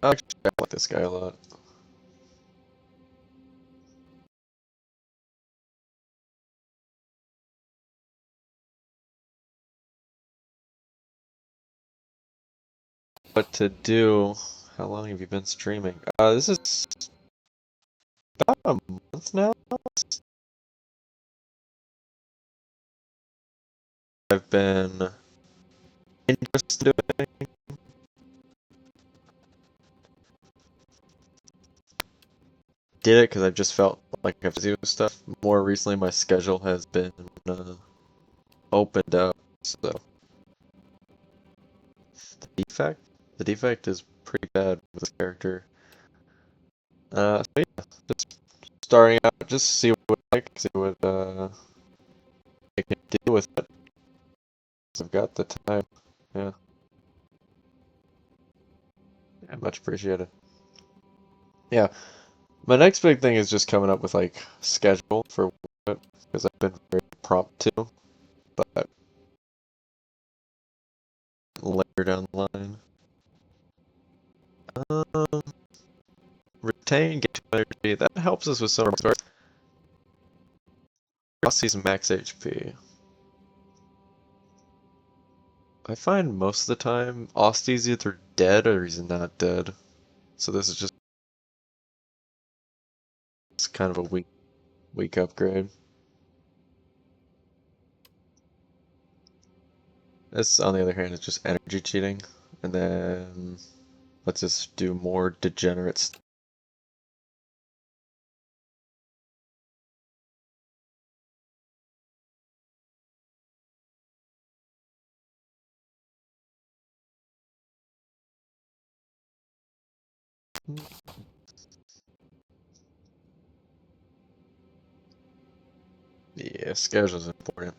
A: Actually, I like this guy a lot. what to do. How long have you been streaming? This is about a month now. I've been interested in it. Did it because I just felt like I have to do stuff. More recently, my schedule has been opened up, so the defect is pretty bad with this character. So yeah, just starting out, just see what I like, see what I can do with it. 'Cause I've got the time. Yeah, yeah, much appreciated. Yeah, my next big thing is just coming up with like schedule for it because I've been very prompt to, but later down the line. Um, retain, get to energy. That helps us with some of our Rossi's max HP. I find most of the time Austy's either dead or he's not dead. So this is just it's kind of a weak upgrade. This, on the other hand, is just energy cheating. And then let's just do more degenerate stuff. Yeah, schedule is important.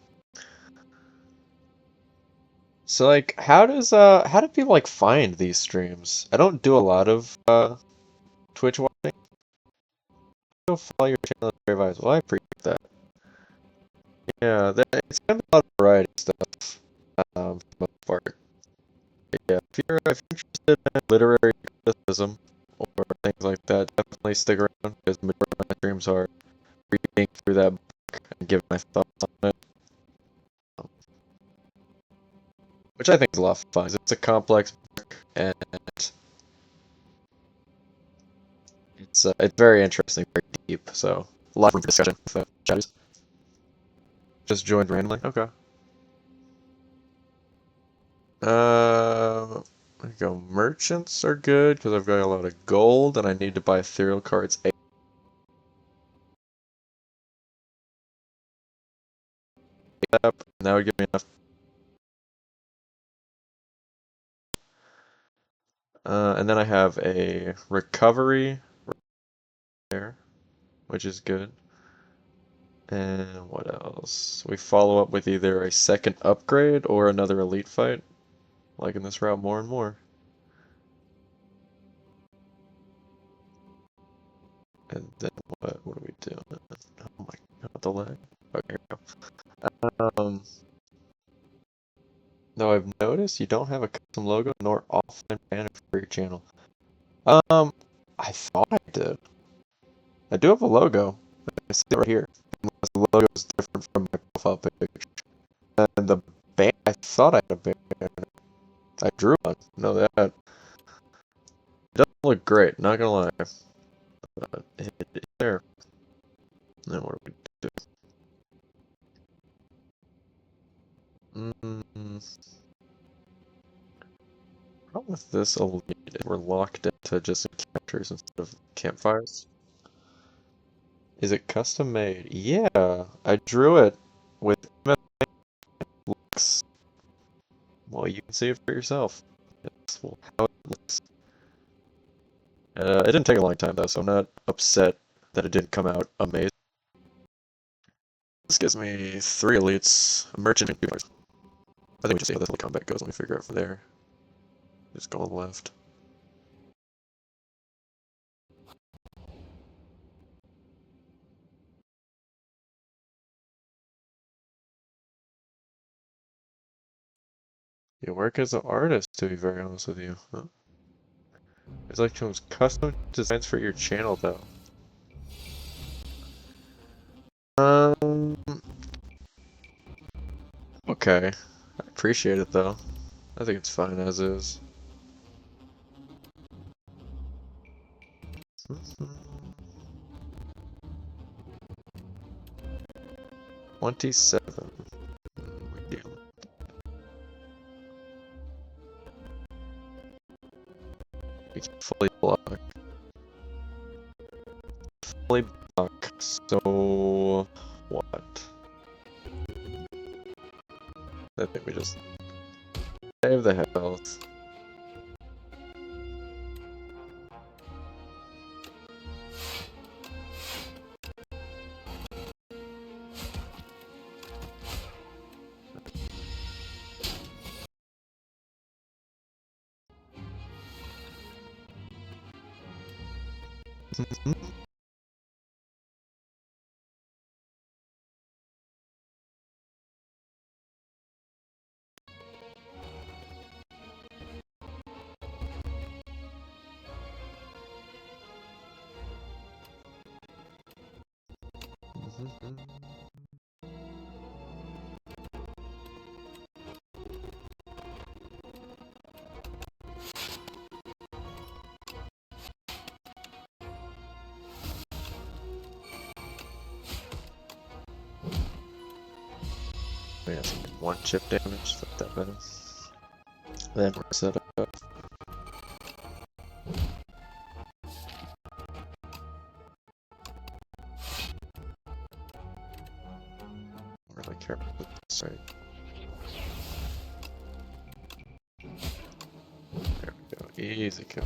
A: So like how do people like find these streams? I don't do a lot of Twitch watching. Go follow your channel at very advisable. I appreciate that. Yeah, it's kind of a lot of variety stuff. For the most part. Yeah, if you're interested in literary criticism or things like that, definitely stick around because the majority of my streams are reading through that book and giving my thoughts on it, which I think is a lot of fun. It's a complex book and it's very interesting, very deep. So a lot of room for discussion with the chatties. Just joined randomly. Okay. There you go. Merchants are good because I've got a lot of gold and I need to buy ethereal cards ASAP. And that would give me enough. And then I have a recovery there, which is good. And what else? We follow up with either a second upgrade or another elite fight, liking this route more and more. And then what do we do? Oh my god, the lag. Okay, here we go. No, I've noticed you don't have a custom logo nor offline banner for your channel. Um, I thought I did. I do have a logo. I see it right here. Unless the logo is different from my profile picture. And the band, I thought I had a banner. I drew one. No, that it doesn't look great. Not gonna lie. It's there. Then what do we do? Problem with this elite is we're locked into just encounters instead of campfires. Is it custom made? Yeah, I drew it with looks. Well, you can see it for yourself. It's how it looks. It didn't take a long time though, so I'm not upset that it didn't come out amazing. This gives me 3 elites, a merchant, and 2 fighters. I think we just see how this little combat goes. Let me figure out from there. Just go on the left. You work as an artist, to be very honest with you. Huh? There's like some custom designs for your channel, though. Um, okay. I appreciate it, though. I think it's fine as is. 27. We deal. We can fully block. Fully block. So what? I think we just save the health. We have some 1 chip damage, fuck that better. Then we're set up. Don't really care about this, right? There we go, easy kill.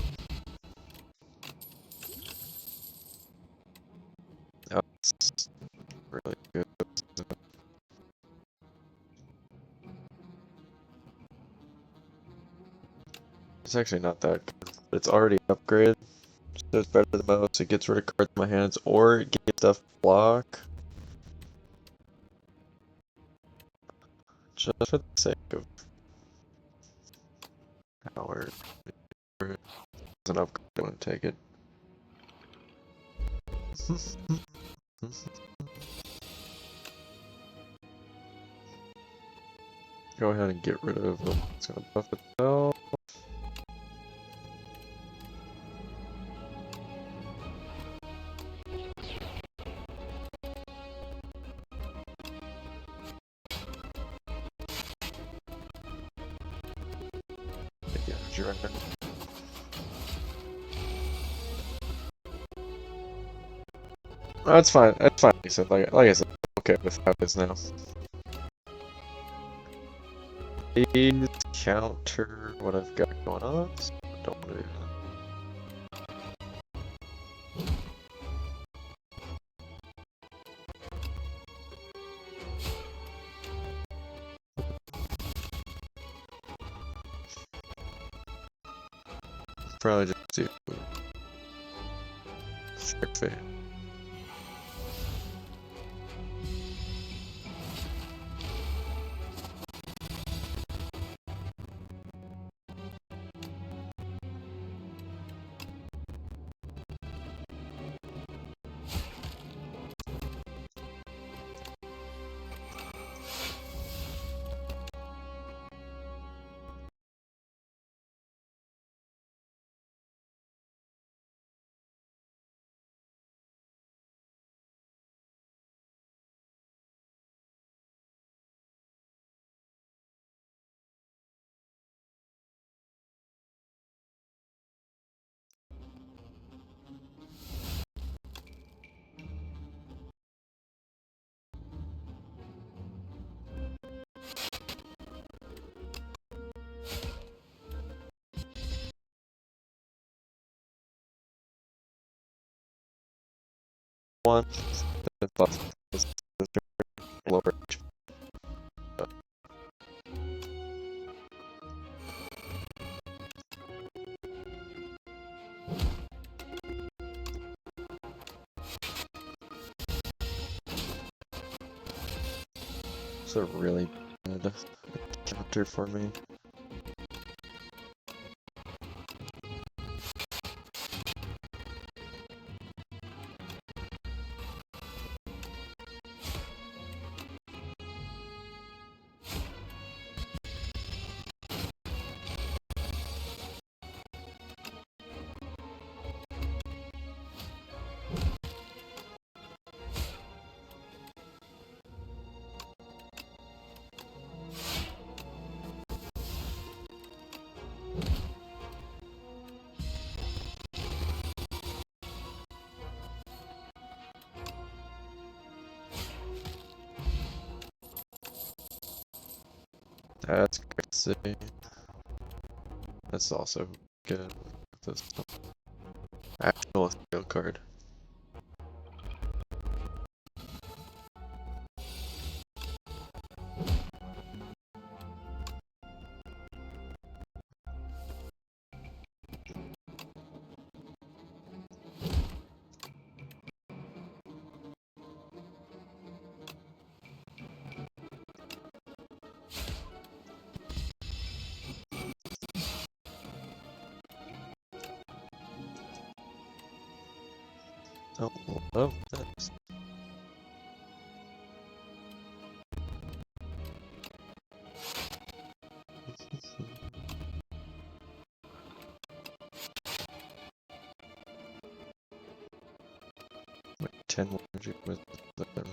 A: That's really good. It's actually not that good, but it's already upgraded, so it's better than most. It gets rid of cards in my hands, or it gives stuff block. Just for the sake of Howard. It's an upgrade, I wouldn't take it. Go ahead and get rid of them. It's gonna buff itself. Maybe energy right there. Oh, that's fine. That's fine. Like I said, like I said, I'm okay with how it is now. Please counter what I've got going on. So I don't want to do that. Probably just do Shark Fate. One, the buff is lower HP. It's a really bad counter for me. That's great to see. That's also good. This actual skill card. Oh, love this. Wait, 10 more energy with them.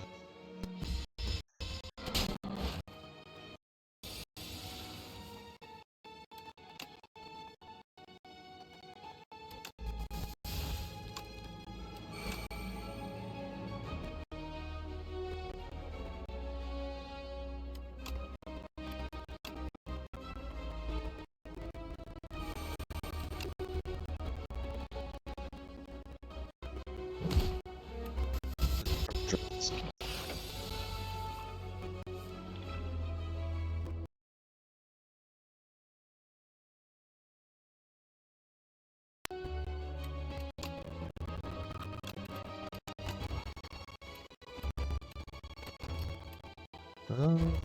A: Um,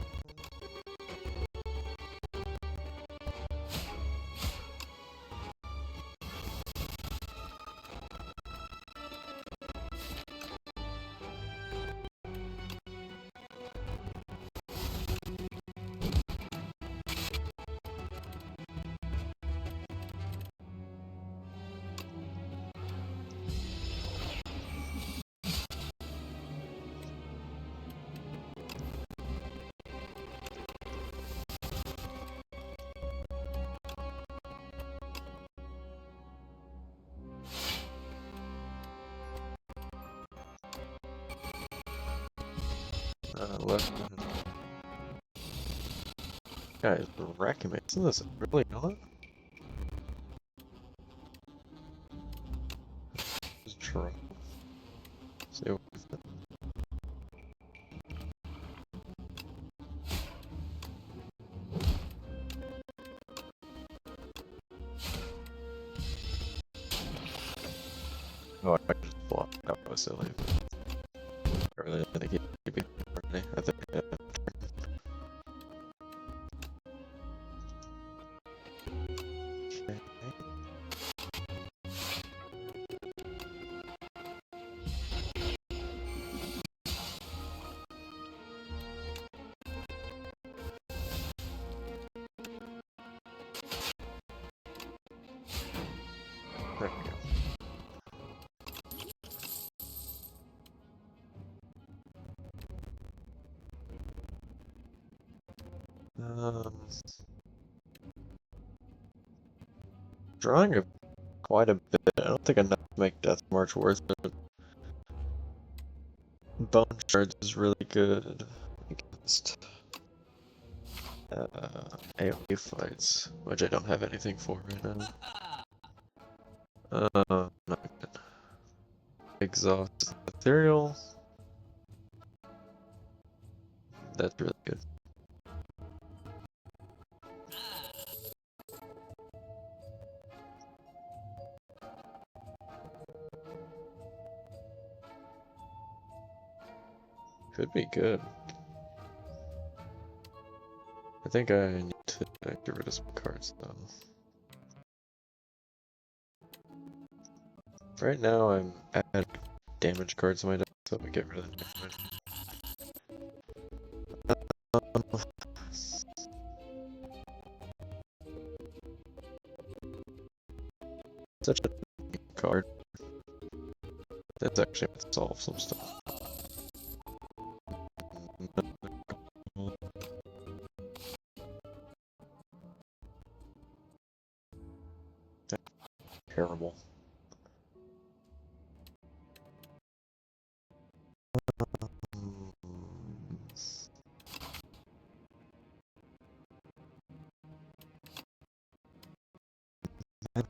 A: left. Guys, wrecking me. Isn't this really not? Just try. See what we fit. Oh, I just blocked. That was silly. I really didn't keep it. I think. Okay. There we go. Drawing quite a bit. I don't think enough to make Death March worth it. Bone Shards is really good against AoE fights, which I don't have anything for right now. Not good. Exhaust Ethereal. That's really good. Could be good. I think I need to get rid of some cards though. Right now I'm adding damage cards to my deck, so I get rid of the damage. Such a card. That's actually gonna solve some stuff. Terrible. I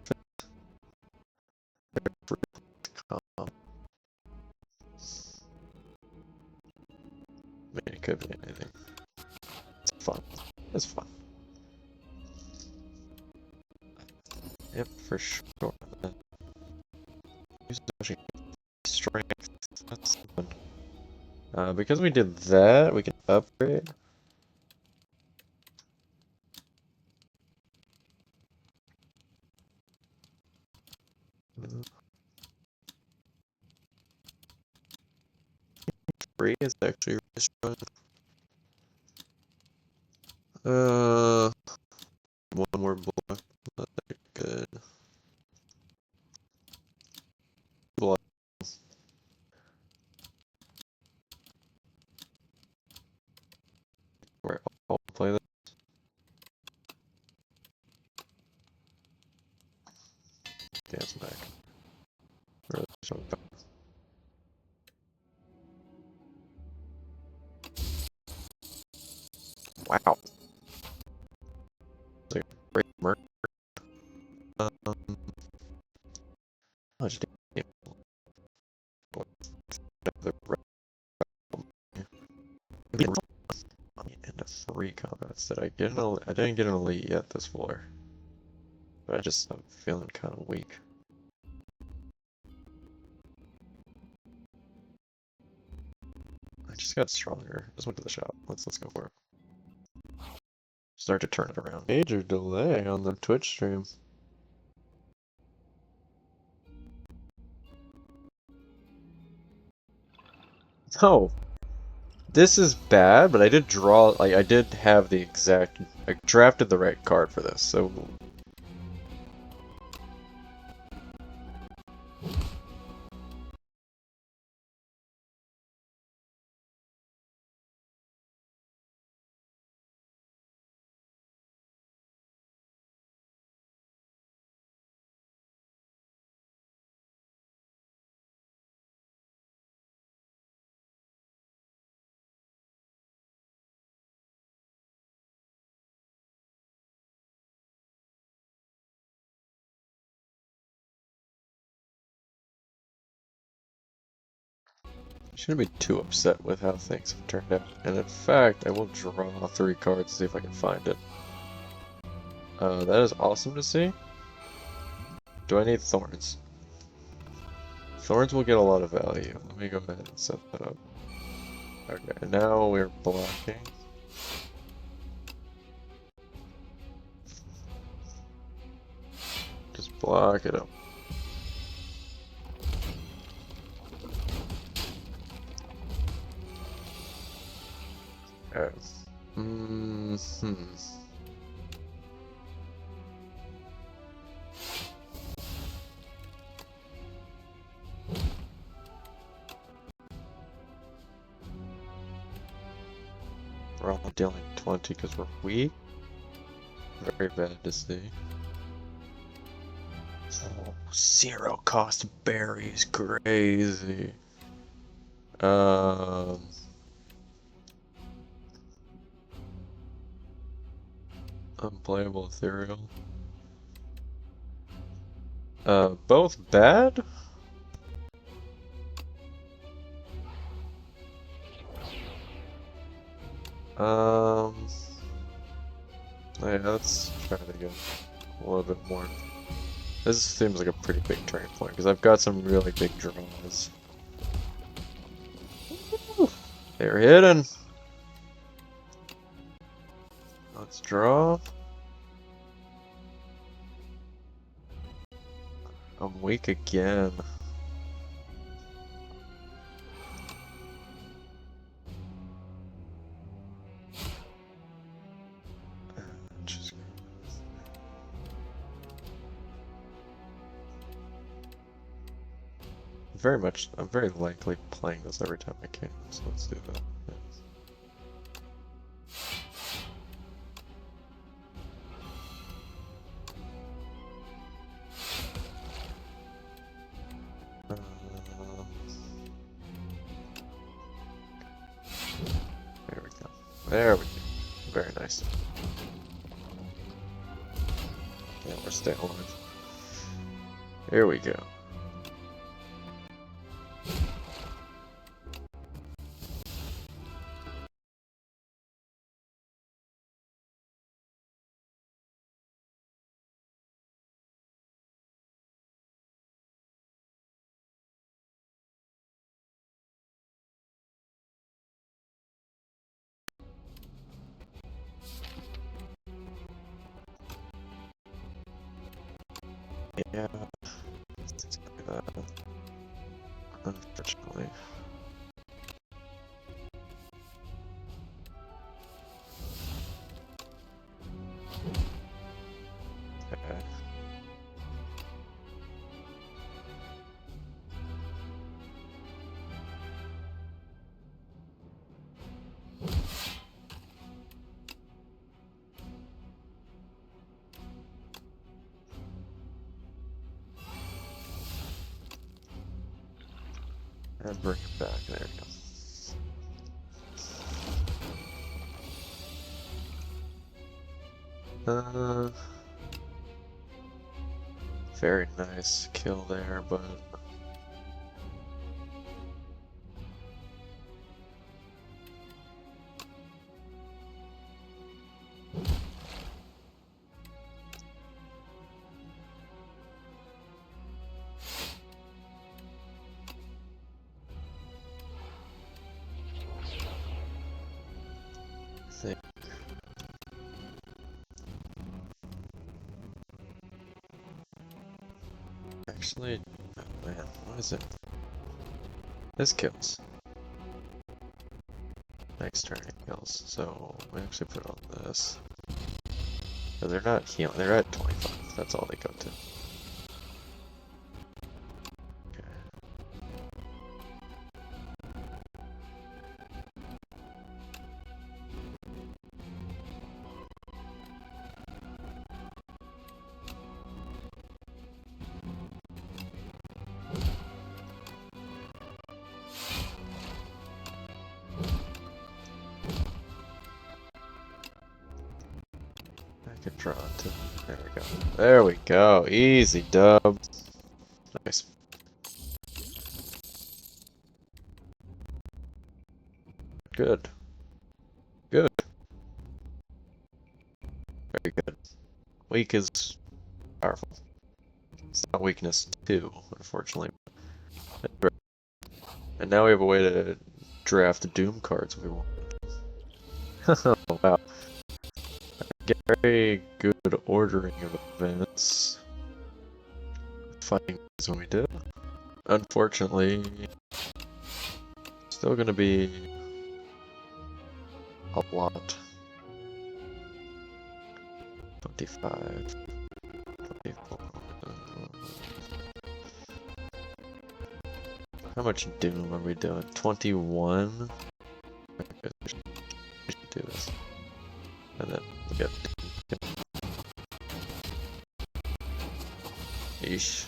A: mean, it could be anything. It's fun. It's fun. Yep, for sure. Strength. That's something. Because we did that, we can upgrade. Three is actually really strong. One more block. Not that good. Block. Where I'll play this. Dance back. Really strong. Wow. It's like a great murder. Oh, just into 3 combats. Did I get an elite? I didn't get an elite yet this floor. But I'm feeling kind of weak. I just got stronger. Just went to the shop. Let's go for it. Start to turn it around. Major delay on the Twitch stream. Oh, this is bad, but I did draw, like, I did have the exact, I drafted the right card for this, so. I shouldn't be too upset with how things have turned out. And in fact, I will draw 3 cards to see if I can find it. That is awesome to see. Do I need thorns? Thorns will get a lot of value. Let me go ahead and set that up. Okay, now we're blocking. Just block it up. Okay. We're only dealing 20 because we're weak. Very bad to see. Oh, 0 cost berries, crazy. Unplayable ethereal. Both bad? Yeah, let's try it again. A little bit more. This seems like a pretty big turning point, because I've got some really big draws. They're hidden! Let's draw. I'm weak again. I'm very likely playing this every time I can, so let's do that. There we go. There we go. Very nice. Yeah, we're staying alive. Here we go. Yeah, it's like that. Unfortunately. Okay. And bring it back. There we go. Very nice kill there, but I think actually, oh man, what is it? This kills. Next turn it kills. So we actually put on this. But they're not healing. They're at 25. That's all they go to. Okay. I could draw it to. There we go. There we go. Easy dub. Nice. Good. Good. Very good. Weak is powerful. It's not weakness 2, unfortunately. And now we have a way to draft Doom cards if we want. Oh, wow. Very good ordering of events. Fighting is when we did. Unfortunately, still gonna be a lot. 25, 24. How much Doom are we doing? 21? I guess we should do this. And then we get Yeesh.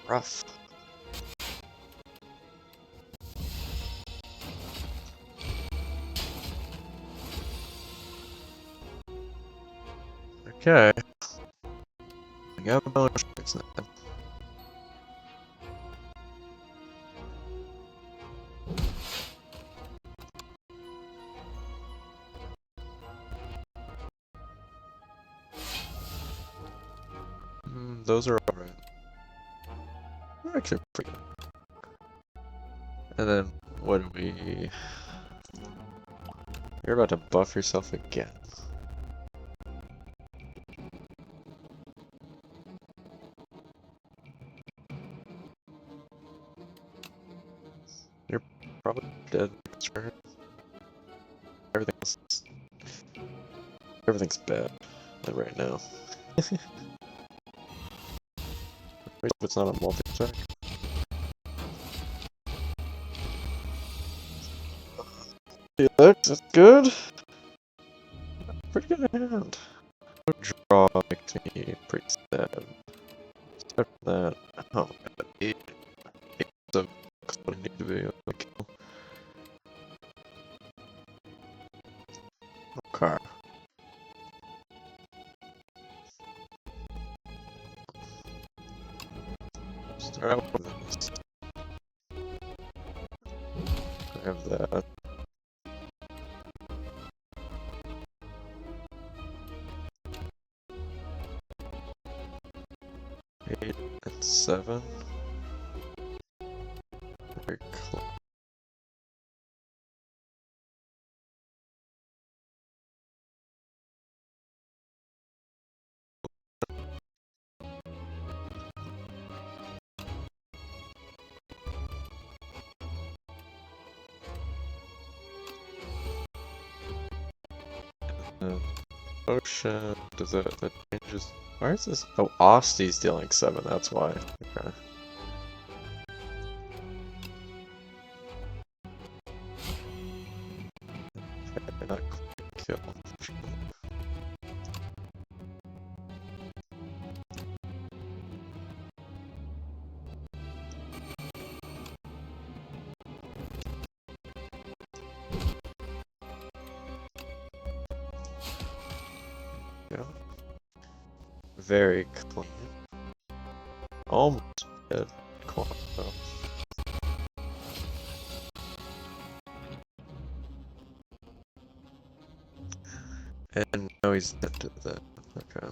A: Rough. Okay. We got a bonus next time. Those are alright. They're actually pretty good. And then, what do we... You're about to buff yourself again. You're probably dead next turn. Everything's bad right now. If it's not a multi-attack. Yeah, that's good. Pretty good hand. Draw makes me pretty sad. Except for that, oh my god, So what I need to be able to kill. Okay. Start out with this. I have that. 8 and 7. Very close. Potion, does that changes? Why is this? Oh, Osty's dealing 7, that's why. Okay. Okay, not kill. Yeah. Very clean. Almost dead. Quantum. And now he's dead to that. Okay.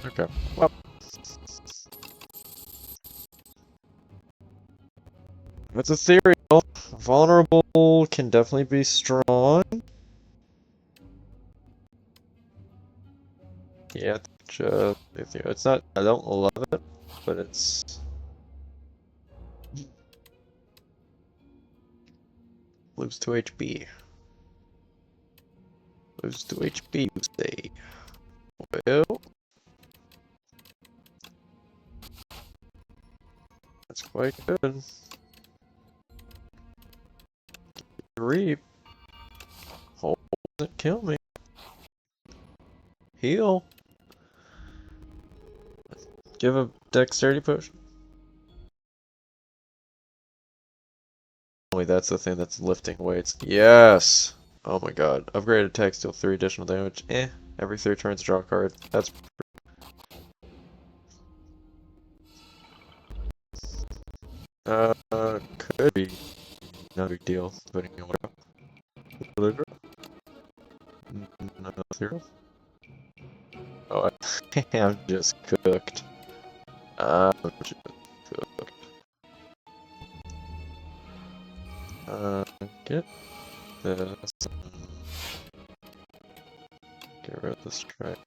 A: Okay. Well. It's ethereal. Vulnerable can definitely be strong. Yeah, just ethereal. It's not. I don't love it, but it's. Lose 2 HP. Lose 2 HP, you say. Well. That's quite good. Reap. Hope doesn't kill me. Heal. Give a dexterity potion. Only that's the thing that's lifting weights. Yes! Oh my god. Upgraded attack, deal 3 additional damage. Every 3 turns, draw a card. That's. Could be. No big deal. Depending on what. Deliver? No, 0. Oh, I'm just cooked. I'm just cooked. Get this. Get rid of the strike.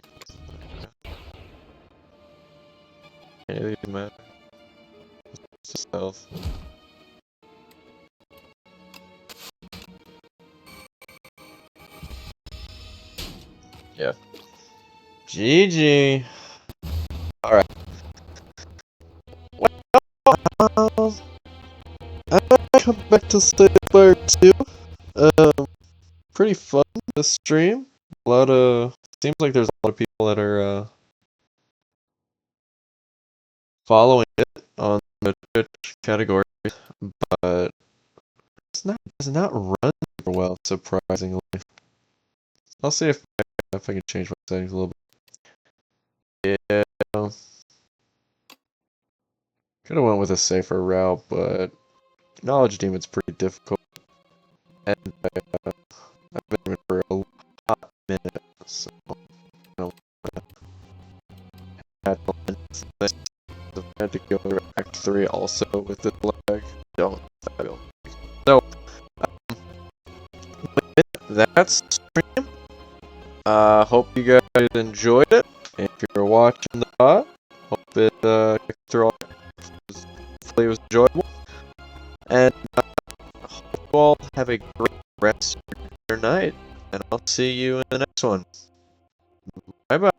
A: Any of these matter? Just health. Yeah. GG. Alright. Well, I might come back to Slayer 2. Pretty fun this stream. A lot of. Seems like there's a lot of people that are following it on the Twitch category, but does not run super well, surprisingly. I'll see if I can change my settings a little bit. Yeah. Could have went with a safer route, but Knowledge Demon's pretty difficult. And I've been in for a hot minute, so you know, I had to go to Act 3 also with the lag. that's the stream. Hope you guys enjoyed it. If you're watching the VOD, hope it hopefully it was enjoyable. And hope you all have a great rest of your night. And I'll see you in the next one. Bye bye.